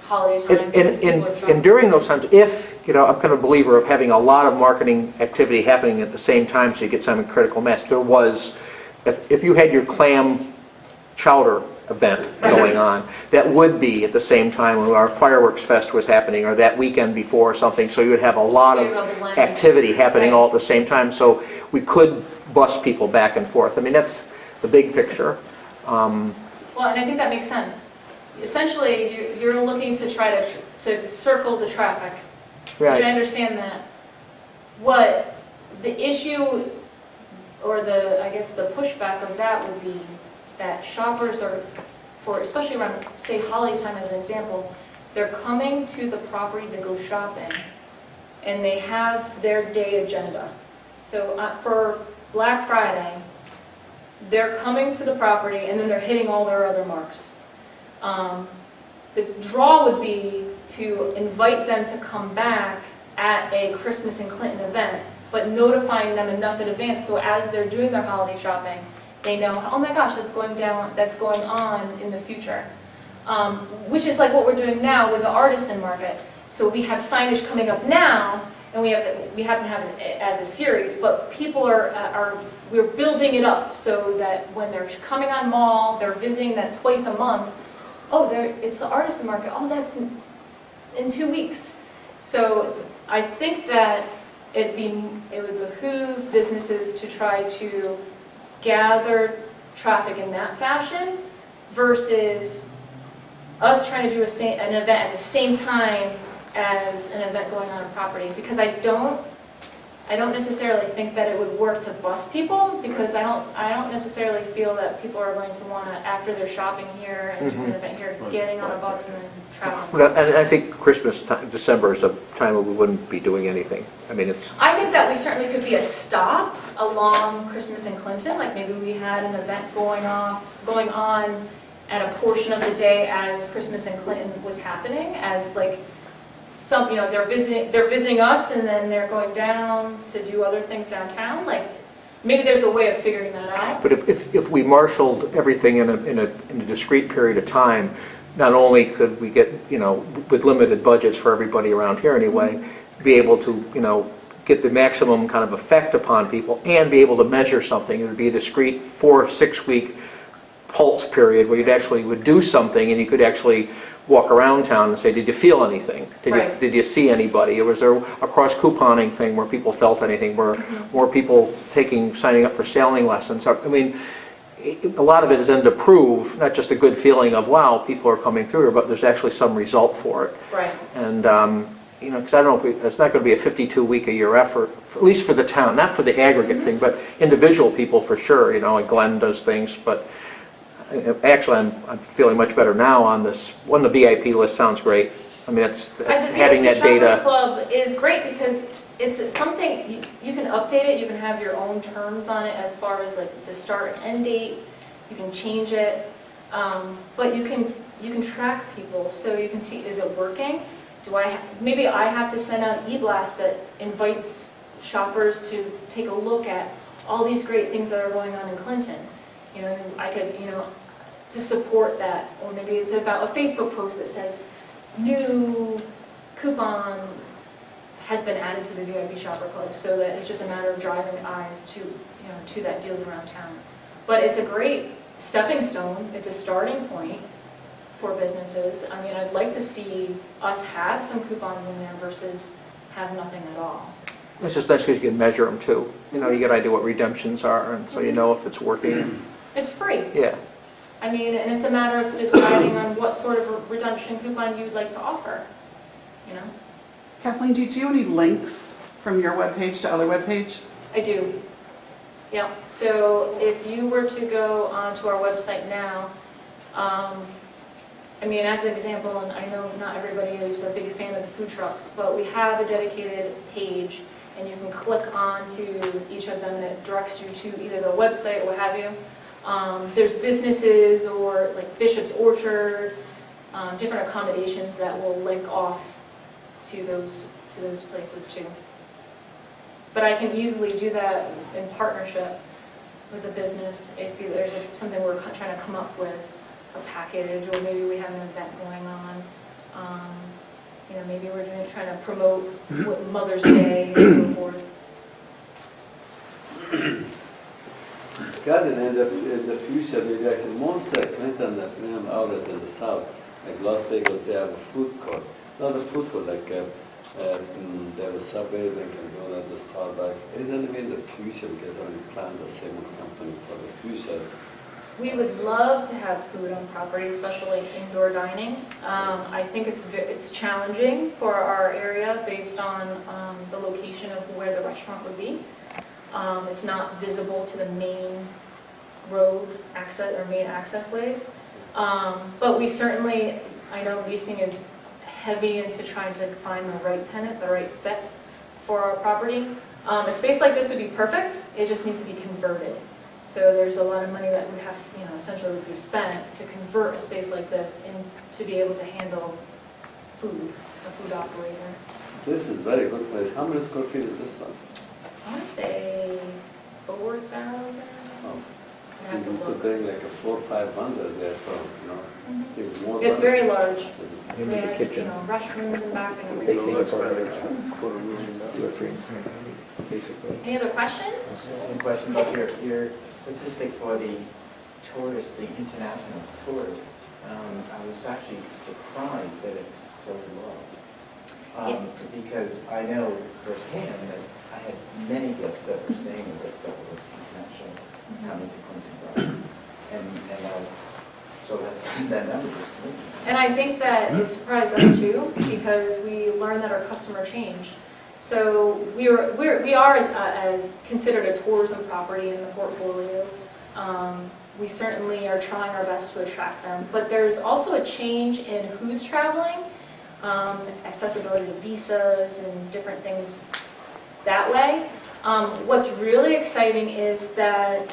holiday time. because people are shopping. And during those times, if, I'm kind of a believer of having a lot of marketing activity happening at the same time so you get some critical mass. There was, if you had your clam chowder event going on, that would be at the same time when our fireworks fest was happening or that weekend before or something, so you would have a lot So of you have a blend. activity happening Right. all at the same time, so we could bus people back and forth. I mean, that's the big picture. Well, and I think that makes sense. Essentially, you're looking to try to circle the traffic, which I Right. understand that. What the issue, or I guess the pushback of that would be that shoppers are, especially around, say, holiday time as an example, they're coming to the property to go shopping, and they have their day agenda. So for Black Friday, they're coming to the property and then they're hitting all their other marks. The draw would be to invite them to come back at a Christmas in Clinton event, but notifying them enough in advance so as they're doing their holiday shopping, they know, oh my gosh, that's going on in the future. Which is like what we're doing now with the artisan market. So we have signage coming up now, and we happen to have it as a series, but people we're building it up so that when they're coming on mall, they're visiting that twice a month. Oh, it's the artisan market. Oh, that's in 2 weeks. So I think that it would behoove businesses to try to gather traffic in that fashion versus us trying to do an event at the same time as an event going on property, because I don't necessarily think that it would work to bus people, because I don't necessarily feel that people are going to want to, after they're shopping here and doing an event here, getting on a bus and then traveling. And I think Christmas time, December is a time when we wouldn't be doing anything. I mean, I think that we certainly could be a stop along Christmas in Clinton, like maybe we had an event going on at a portion of the day as Christmas in Clinton was happening, as like they're visiting us and then they're going down to do other things downtown. Like maybe there's a way of figuring that out. but if we marshaled everything in a discrete period of time, not only could we get, with limited budgets for everybody around here anyway, be able to, get the maximum kind of effect upon people and be able to measure something. It would be a discrete 4 or 6 week pulse period where you'd actually would do something and you could actually walk around town and say, did you feel anything? Did you see anybody? Or was there a cross-couponing thing where people felt anything? Were more people signing up for sailing lessons? I mean, a lot of it is then to prove, not just a good feeling of, wow, people are coming through here, but there's actually some result for it. Right. And, because I don't know if it's not going to be a 52-week-a-year effort, at least for the town, not for the aggregate thing, but individual people for sure, like Glenn does things, but actually, I'm feeling much better now on this. On the VIP list sounds great. I mean, it's having that data. The Club is great because it's something, you can update it, you can have your own terms on it as far as like the start and end date, you can change it, but you can track people so you can see, is it working? Maybe I have to send out an e-blast that invites shoppers to take a look at all these great things that are going on in Clinton. I could, to support that. Or maybe it's about a Facebook post that says, new coupon has been added to the VIP Shopper Club, so that it's just a matter of driving eyes to that deals around town. But it's a great stepping stone. It's a starting point for businesses. I mean, I'd like to see us have some coupons in there versus have nothing at all. It's just nice because you can measure them too. You get an idea what redemptions are, and so you know if it's working. It's free. Yeah. I mean, and it's a matter of deciding on what sort of redemption coupon you'd like to offer, Kathleen, do you do any links from your webpage to other webpage? I do. Yeah. So if you were to go onto our website now, I mean, as an example, and I know not everybody is a big fan of the food trucks, but we have a dedicated page, and you can click onto each of them, and it directs you to either the website or what have you. There's businesses or like Bishop's Orchard, different accommodations that will link off to those places too. But I can easily do that in partnership with a business if there's something we're trying to come up with, a package, or maybe we have an event going on. Maybe we're trying to promote Mother's Day and so forth. Garden in the future, maybe actually most Clinton outlet in the south, like Las Vegas, they have a food court. Not a food court, like they have a Subway, they can go to the Starbucks. Isn't it in the future we can only plan the same company for the future? We would love to have food on property, especially indoor dining. I think it's challenging for our area based on the location of where the restaurant would be. It's not visible to the main road access or main access ways. But we certainly, I know leasing is heavy into trying to find the right tenant, the right fit for our property. A space like this would be perfect, it just needs to be converted. So there's a lot of money that would have, essentially would be spent to convert a space like this and to be able to handle food, a food operator. This is very good place. How many square feet is this one? I want to say 4,000. Oh. I have to You could look. bring like a 400 or 500 there from, it's more. It's very large. Maybe the kitchen. Restrooms and back and They everything. think it's about quarter room, two or three, basically. Any other questions? Any questions about your statistic for the tourists, the international tourists? I was actually surprised that it's so low. Because I know firsthand that I had many guests that were saying this, that were international coming to Clinton. And so that number was good. And I think that it surprised us too, because we learned that our customer changed. So we are considered a tourism property in the portfolio. We certainly are trying our best to attract them, but there's also a change in who's traveling, accessibility to visas and different things that way. What's really exciting is that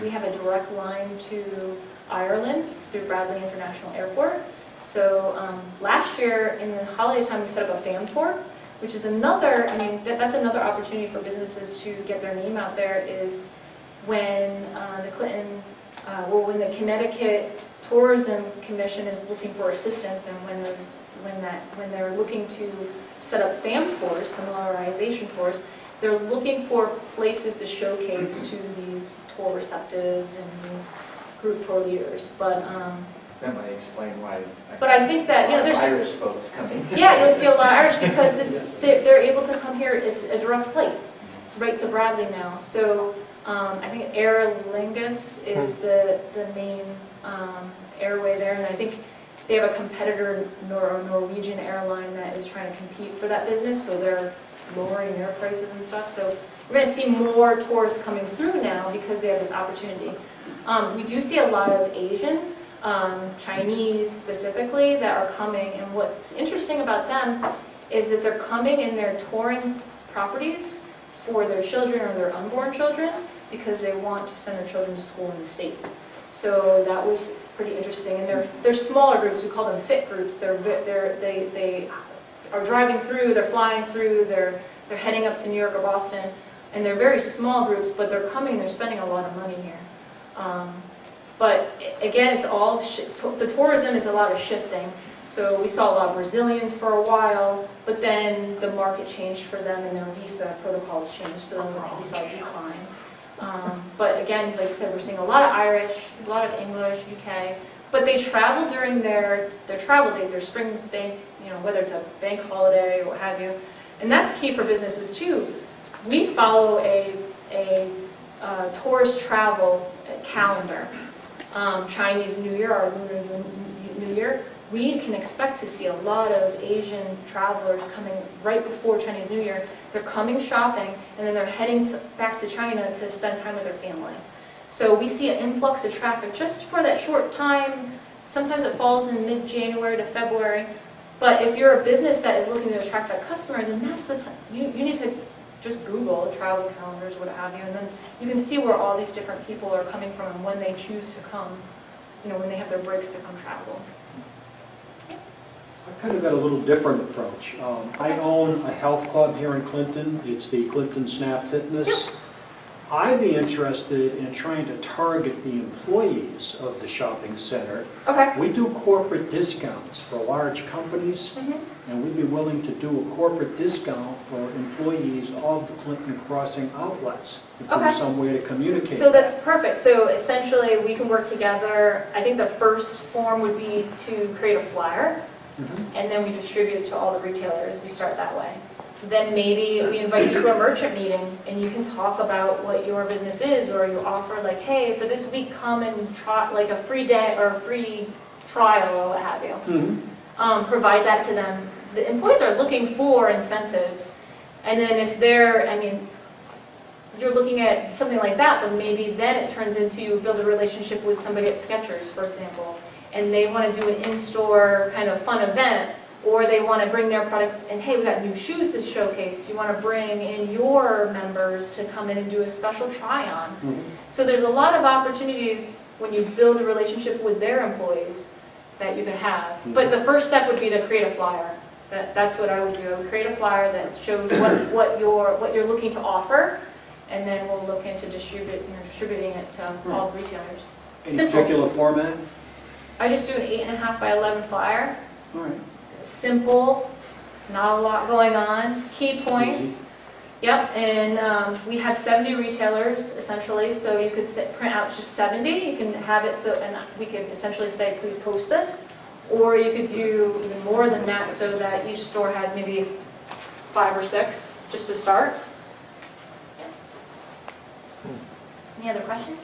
we have a direct line to Ireland through Bradley International Airport. So last year in the holiday time we set up a fam tour, which is another, that's another opportunity for businesses to get their name out there, is when when the Connecticut Tourism Commission is looking for assistance, and when they're looking to set up fam tours, familiarization tours, they're looking for places to showcase to these tour receptives and these group tour leaders. But That might explain why. I think that there's Irish folks coming. Yeah, you'll see a lot of Irish because they're able to come here. It's a direct flight right to Bradley now. So I think Aer Lingus is the main airway there, and I think they have a competitor, Norwegian airline, that is trying to compete for that business. So they're lowering their prices and stuff. So we're going to see more tourists coming through now because they have this opportunity. We do see a lot of Asian, Chinese specifically, that are coming, and what's interesting about them is that they're coming and they're touring properties for their children or their unborn children because they want to send their children to school in the States. So that was pretty interesting, and they're smaller groups. We call them fit groups. They are driving through, they're flying through, they're heading up to New York or Boston, and they're very small groups, but they're coming and they're spending a lot of money here. But again, it's all, the tourism is a lot of shifting. So we saw a lot of Brazilians for a while, but then the market changed for them and their visa protocols changed, so then we saw a decline. But again, like I said, we're seeing a lot of Irish, a lot of English, UK, but they travel during their travel days, their spring bank, whether it's a bank holiday or what have you. And that's key for businesses too. We follow a tourist travel calendar. Chinese New Year, our Lunar New Year, we can expect to see a lot of Asian travelers coming right before Chinese New Year. They're coming shopping, and then they're heading back to China to spend time with their family. So we see an influx of traffic just for that short time. Sometimes it falls in mid-January to February. But if you're a business that is looking to attract that customer, then that's the time. You need to just Google travel calendars, what have you, and then you can see where all these different people are coming from and when they choose to come, when they have their breaks to come travel. I've kind of got a little different approach. I own a health club here in Clinton. It's the Clinton Snap Fitness. I'd be interested in trying to target the employees of the shopping center. Okay. We do corporate discounts for large companies, and we'd be willing to do a corporate discount for employees of the Clinton Crossing outlets. If Okay. there's some way to communicate So that's that. perfect. So essentially, we can work together. I think the first form would be to create a flyer, and then we distribute it to all the retailers. We start that way. Then maybe we invite you to a merchant meeting, and you can talk about what your business is, or you offer like, hey, for this week, come and try like a free day or a free trial or what have you. Provide that to them. The employees are looking for incentives, and then if you're looking at something like that, but maybe then it turns into you build a relationship with somebody at Skechers, for example, and they want to do an in-store kind of fun event, or they want to bring their product and, hey, we got new shoes to showcase. Do you want to bring in your members to come in and do a special try-on? So there's a lot of opportunities when you build a relationship with their employees that you can have. But the first step would be to create a flyer. That's what I would do. I would create a flyer that shows what you're looking to offer, and then we'll look into distributing it to all the retailers. Any Simple. particular format? I just do an 8.5 by 11 flyer. All right. Simple, not a lot going on, key points. Yep, and we have 70 retailers essentially, so you could print out just 70. You can have it so, and we could essentially say, please post this. Or you could do even more than that so that each store has maybe 5 or 6 just to start. Yep. Any other questions?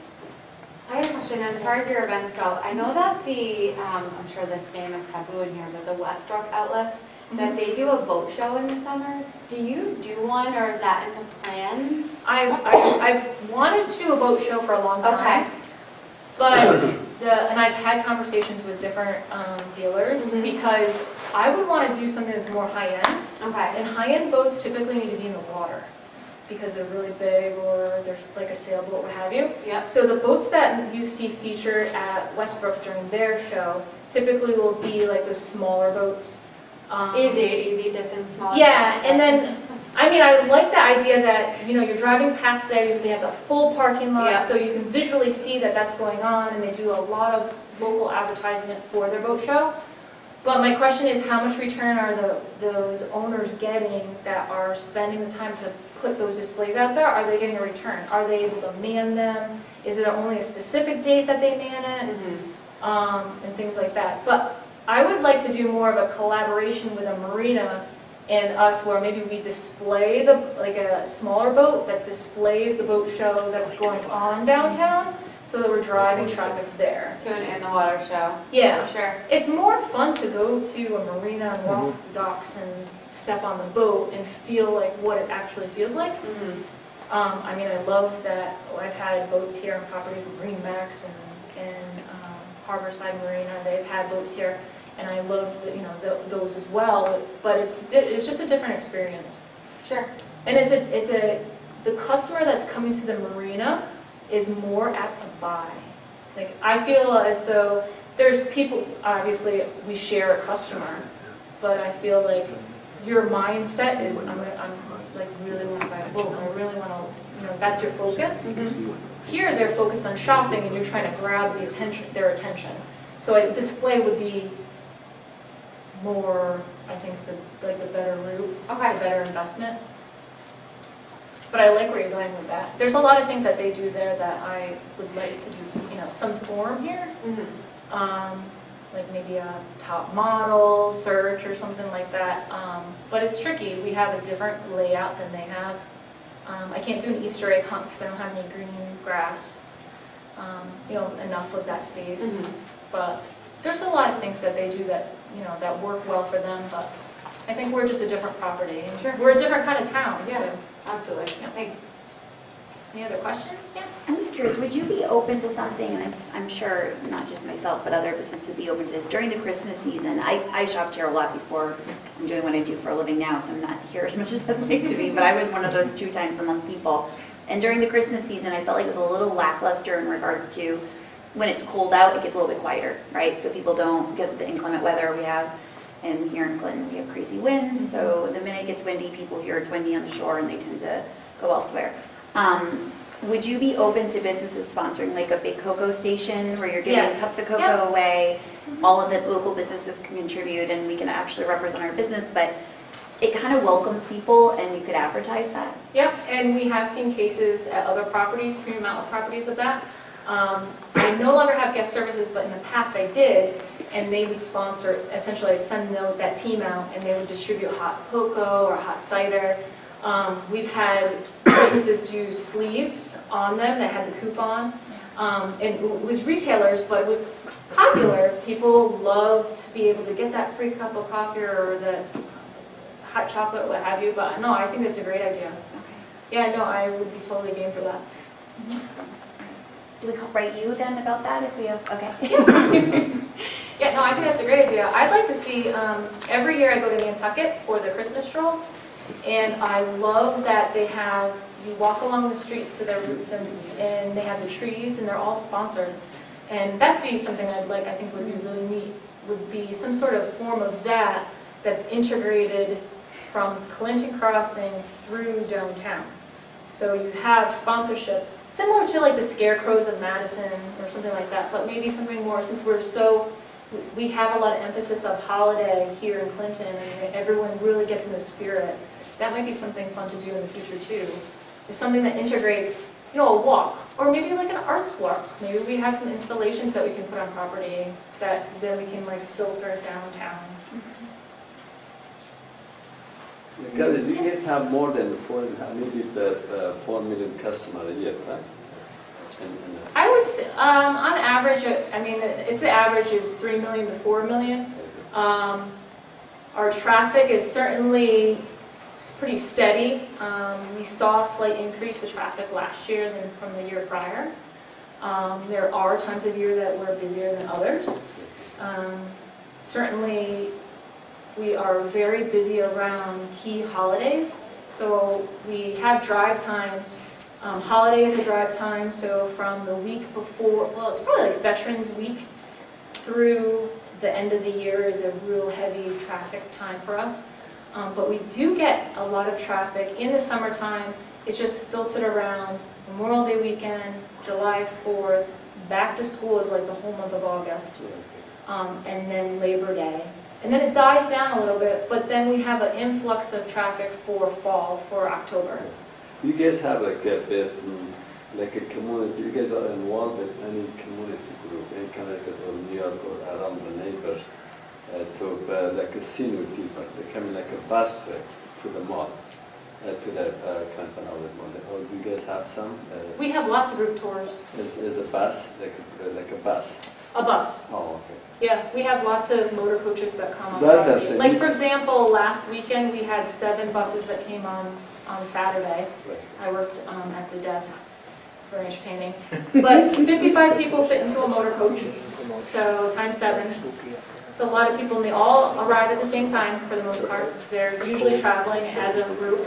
I have a question. As far as your events go, I know that I'm sure this name is taboo in here, but the Westbrook outlets, that they do a boat show in the summer. Do you do one, or is that in the plans? I've wanted to do a boat show for a long time. Okay. But, and I've had conversations with different dealers, because I would want to do something that's more high-end. Okay. And high-end boats typically need to be in the water, because they're really big, or they're like a sailboat, what have you. Yep. So the boats that you see featured at Westbrook during their show typically will be like those smaller boats. Easy distance, small. Yeah, and then, I like the idea that, you're driving past there, they have a full parking lot, Yeah. so you can visually see that that's going on, and they do a lot of local advertisement for their boat show. But my question is, how much return are those owners getting that are spending the time to put those displays out there? Are they getting a return? Are they able to man them? Is it only a specific date that they man it? And things like that. But I would like to do more of a collaboration with a marina and us, where maybe we display like a smaller boat that displays the boat show that's going on downtown, so that we're driving traffic there. To an in-the-water show. Yeah. Sure. It's more fun to go to a marina and walk the docks and step on the boat and feel like what it actually feels like. I love that I've had boats here on property from Greenbacks and Harborside Marina. They've had boats here, and I love those as well. But it's just a different experience. Sure. And the customer that's coming to the marina is more apt to buy. Like, I feel as though there's people, obviously we share a customer, but I feel like your mindset is, I'm like really want to buy a boat, I really want to, that's your focus. Here they're focused on shopping, and you're trying to grab their attention. So a display would be more, I think, the better route, the better investment. But I like where you're going with that. There's a lot of things that they do there that I would like to do, some form here. Like maybe a top model search or something like that. But it's tricky. We have a different layout than they have. I can't do an Easter egg hunt because I don't have any green grass, enough of that space. But there's a lot of things that they do that, that work well for them. But I think we're just a different property. And we're a different kind of town. Yeah. So. Absolutely. Yeah. Thanks. Any other questions? Yeah? I'm just curious, would you be open to something, and I'm sure not just myself, but other businesses would be open to this, during the Christmas season? I shopped here a lot before I'm doing what I do for a living now, so I'm not here as much as I'd like to be, but I was one of those 2 times a month people. And during the Christmas season, I felt like it was a little lackluster in regards to when it's cold out, it gets a little bit quieter, right? So people don't, because of the inclement weather we have, and here in Clinton, we have crazy wind, so the minute it gets windy, people hear it's windy on the shore and they tend to go elsewhere. Would you be open to businesses sponsoring like a big cocoa station where you're giving Yes. cups of cocoa Yep. away? All of the local businesses can contribute and we can actually represent our business, but it kind of welcomes people and you could advertise that. Yep, and we have seen cases at other properties, premium outlet properties of that. I no longer have guest services, but in the past I did, and they would sponsor, essentially I'd send that team out and they would distribute hot cocoa or hot cider. We've had businesses do sleeves on them that had the coupon. And it was retailers, but it was popular. People love to be able to get that free cup of coffee or the hot chocolate, what have you. But no, I think that's a great idea. Yeah, no, I would be totally game for that. Do we write you then about that if we have, okay. Yeah, no, I think that's a great idea. I'd like to see, every year I go to Nantucket for the Christmas stroll, and I love that they have, you walk along the streets to their roof, and they have the trees, and they're all sponsored. And that'd be something I'd like, I think would be really neat, would be some sort of form of that that's integrated from Clinton Crossing through downtown. So you have sponsorship, similar to like the Scarecrows of Madison or something like that, but maybe something more, since we have a lot of emphasis of holiday here in Clinton, and everyone really gets in the spirit. That might be something fun to do in the future too. It's something that integrates, a walk, or maybe like an arts walk. Maybe we have some installations that we can put on property that then we can like filter downtown. Kelly, do you guys have more than 4 million customers a year, right? I would say, on average, the average is 3 million to 4 million. Our traffic is certainly pretty steady. We saw a slight increase in traffic last year than from the year prior. There are times of year that we're busier than others. Certainly, we are very busy around key holidays. So we have drive times. Holiday is a drive time, so from the week before, well, it's probably like Veterans Week through the end of the year is a real heavy traffic time for us. But we do get a lot of traffic in the summertime. It's just filtered around Memorial Day weekend, July 4th, back to school is like the whole month of August, and then Labor Day. And then it dies down a little bit, but then we have an influx of traffic for fall, for October. You guys have like a bit, like a community, you guys are involved with any community group in Connecticut or New York or around the neighbors like a senior people, they come in like a bus trip to the mall, to the Clinton Outlet Mall. Or do you guys have some? We have lots of group tours. Is a bus, like a bus? A bus. Oh, okay. Yeah, we have lots of motor coaches that come on That's property. it. Like for example, last weekend we had 7 buses that came on Saturday. Right. I worked at the desk. It's very entertaining. But 55 people fit into a motor coach, so times 7. It's a lot of people, and they all arrive at the same time for the most part. They're usually traveling as a group,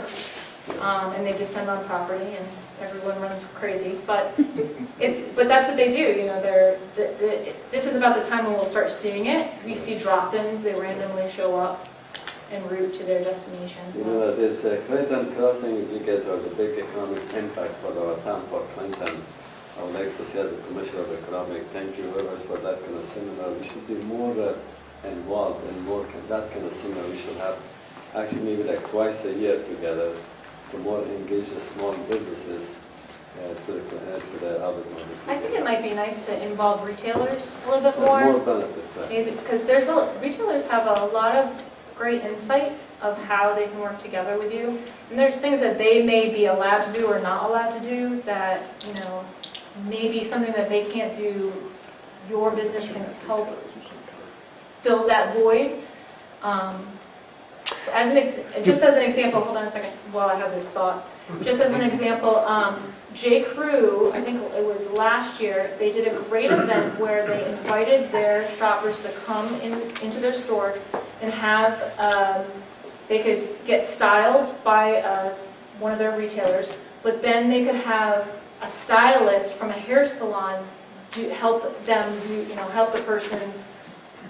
and they descend on property, and everyone runs crazy. But that's what they do. This is about the time when we'll start seeing it. We see drop-ins; they randomly show up en route to their destination. This Clinton Crossing, you guys are the big economic impact for our town, for Clinton. I would like to say as a Commissioner of Economic, thank you very much for that kind of seminar. We should be more involved in that kind of seminar. We should have actually maybe like twice a year together to more engage the small businesses to the other market. I think it might be nice to involve retailers a little bit more. More benefits, right? Maybe because retailers have a lot of great insight of how they can work together with you, and there's things that they may be allowed to do or not allowed to do that maybe something that they can't do. Your business can help fill that void. Just as an example, hold on a second while I have this thought. Just as an example, J. Crew, I think it was last year, they did a great event where they invited their shoppers to come into their store and have, they could get styled by one of their retailers, but then they could have a stylist from a hair salon help them help the person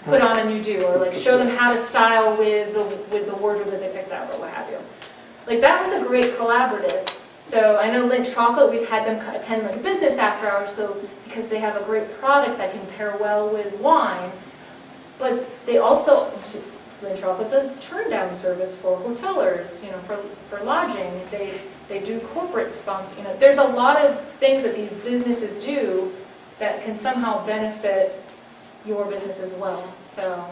put on a new do, or like show them how to style with the wardrobe that they picked out, or what have you. Like that was a great collaborative. So I know Lindt Chocolate, we've had them attend like business after hours, so because they have a great product that can pair well with wine. But they also, Lindt Chocolate does turn down service for hotelers, for lodging. They do corporate sponsor. There's a lot of things that these businesses do that can somehow benefit your business as well. So,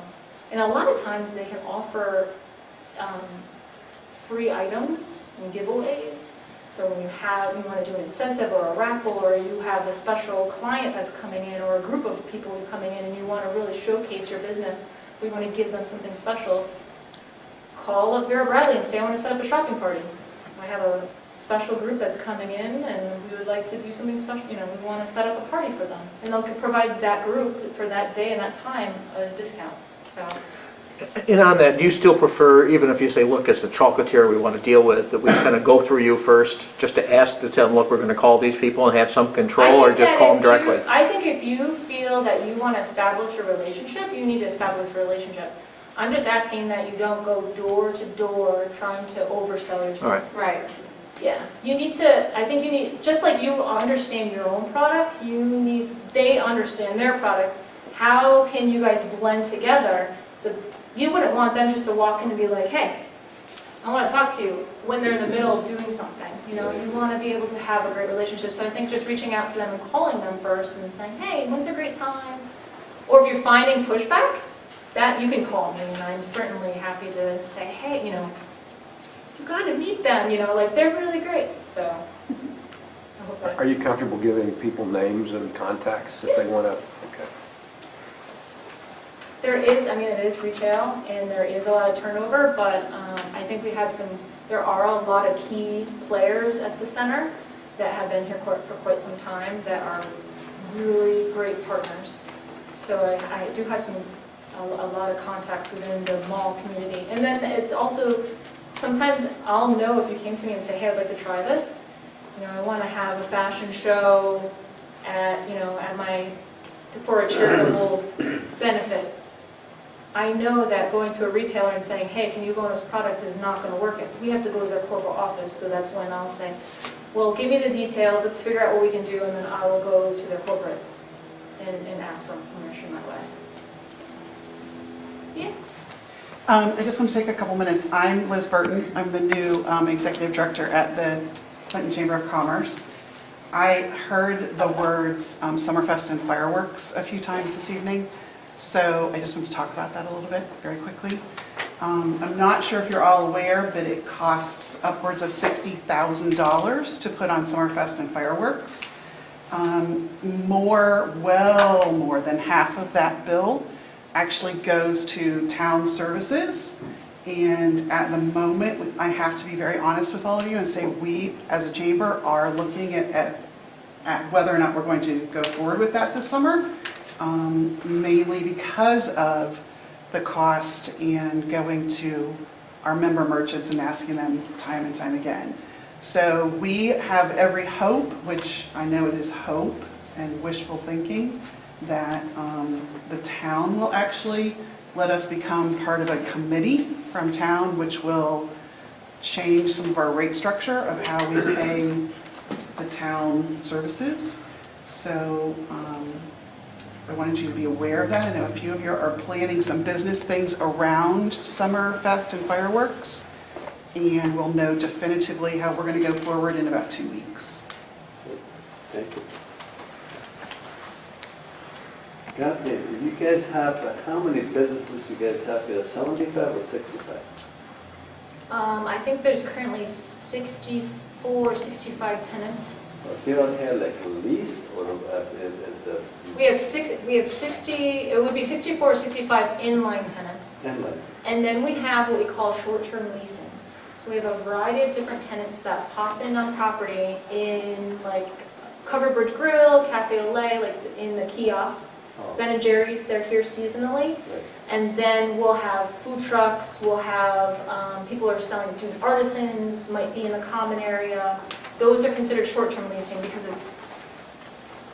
and a lot of times they can offer free items and giveaways. So when you want to do an incentive or a raffle, or you have a special client that's coming in, or a group of people who are coming in and you want to really showcase your business, we want to give them something special, call up Vera Bradley and say, I want to set up a shopping party. I have a special group that's coming in and we would like to do something special, we want to set up a party for them. And they'll provide that group for that day and that time a discount. So. And on that, do you still prefer, even if you say, look, it's the chocolatier we want to deal with, that we kind of go through you first, just to ask to tell them, look, we're going to call these people and have some control, or just call them directly? I think if you feel that you want to establish a relationship, you need to establish a relationship. I'm just asking that you don't go door to door trying to oversell yourself. All right. Right. Yeah. I think you need, just like you understand your own product, they understand their product. How can you guys blend together? You wouldn't want them just to walk in and be like, hey, I want to talk to you when they're in the middle of doing something. You want to be able to have a great relationship. So I think just reaching out to them and calling them first and saying, hey, when's a great time? Or if you're finding pushback, that you can call me, and I'm certainly happy to say, hey, you got to meet them, like they're really great. So I hope that. Are you comfortable giving people names and contacts if they want to? Okay. It is retail, and there is a lot of turnover, but I think there are a lot of key players at the center that have been here for quite some time that are really great partners. So I do have a lot of contacts within the mall community. And then it's also, sometimes I'll know if you came to me and say, hey, I'd like to try this. I want to have a fashion show for a charitable benefit. I know that going to a retailer and saying, hey, can you loan us product is not going to work. We have to go to their corporate office, so that's when I'll say, well, give me the details, let's figure out what we can do, and then I will go to their corporate and ask for permission that way. Yeah. I just want to take a couple minutes. I'm Liz Burton. I'm the new executive director at the Clinton Chamber of Commerce. I heard the words Summerfest and fireworks a few times this evening. So I just want to talk about that a little bit very quickly. I'm not sure if you're all aware, but it costs upwards of $60,000 to put on Summerfest and fireworks. Well more than half of that bill actually goes to town services. And at the moment, I have to be very honest with all of you and say we, as a chamber, are looking at whether or not we're going to go forward with that this summer. Mainly because of the cost and going to our member merchants and asking them time and time again. So we have every hope, which I know it is hope and wishful thinking, that the town will actually let us become part of a committee from town, which will change some of our rate structure of how we pay the town services. So I wanted you to be aware of that. I know a few of you are planning some business things around Summerfest and fireworks, and we'll know definitively how we're going to go forward in about 2 weeks. Thank you. Kathleen, you guys have, how many businesses you guys have here, 75 or 65? I think there's currently 64, 65 tenants. They don't have like a lease or is that? We have 60, it would be 64 or 65 inline tenants. Inline. And then we have what we call short-term leasing. So we have a variety of different tenants that pop in on property in like Covered Bridge Grill, Cafe au Lait, like in the kiosks. Oh, Ben and Jerry's, they're here seasonally. right. And then we'll have food trucks, we'll have, people are selling to artisans, might be in the common area. Those are considered short-term leasing because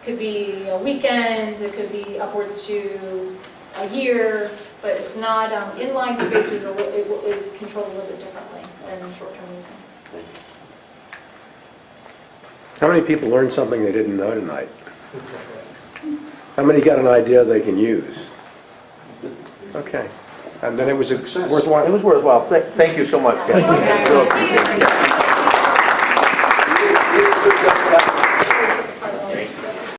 could be a weekend, it could be upwards to a year, but it's not, inline spaces is controlled a little bit differently than short-term leasing. Thank you. How many people learned something they didn't know tonight? How many got an idea they can use? Okay. And then it was Success. worthwhile. It was worthwhile. Thank you so much, guys. Really appreciate it.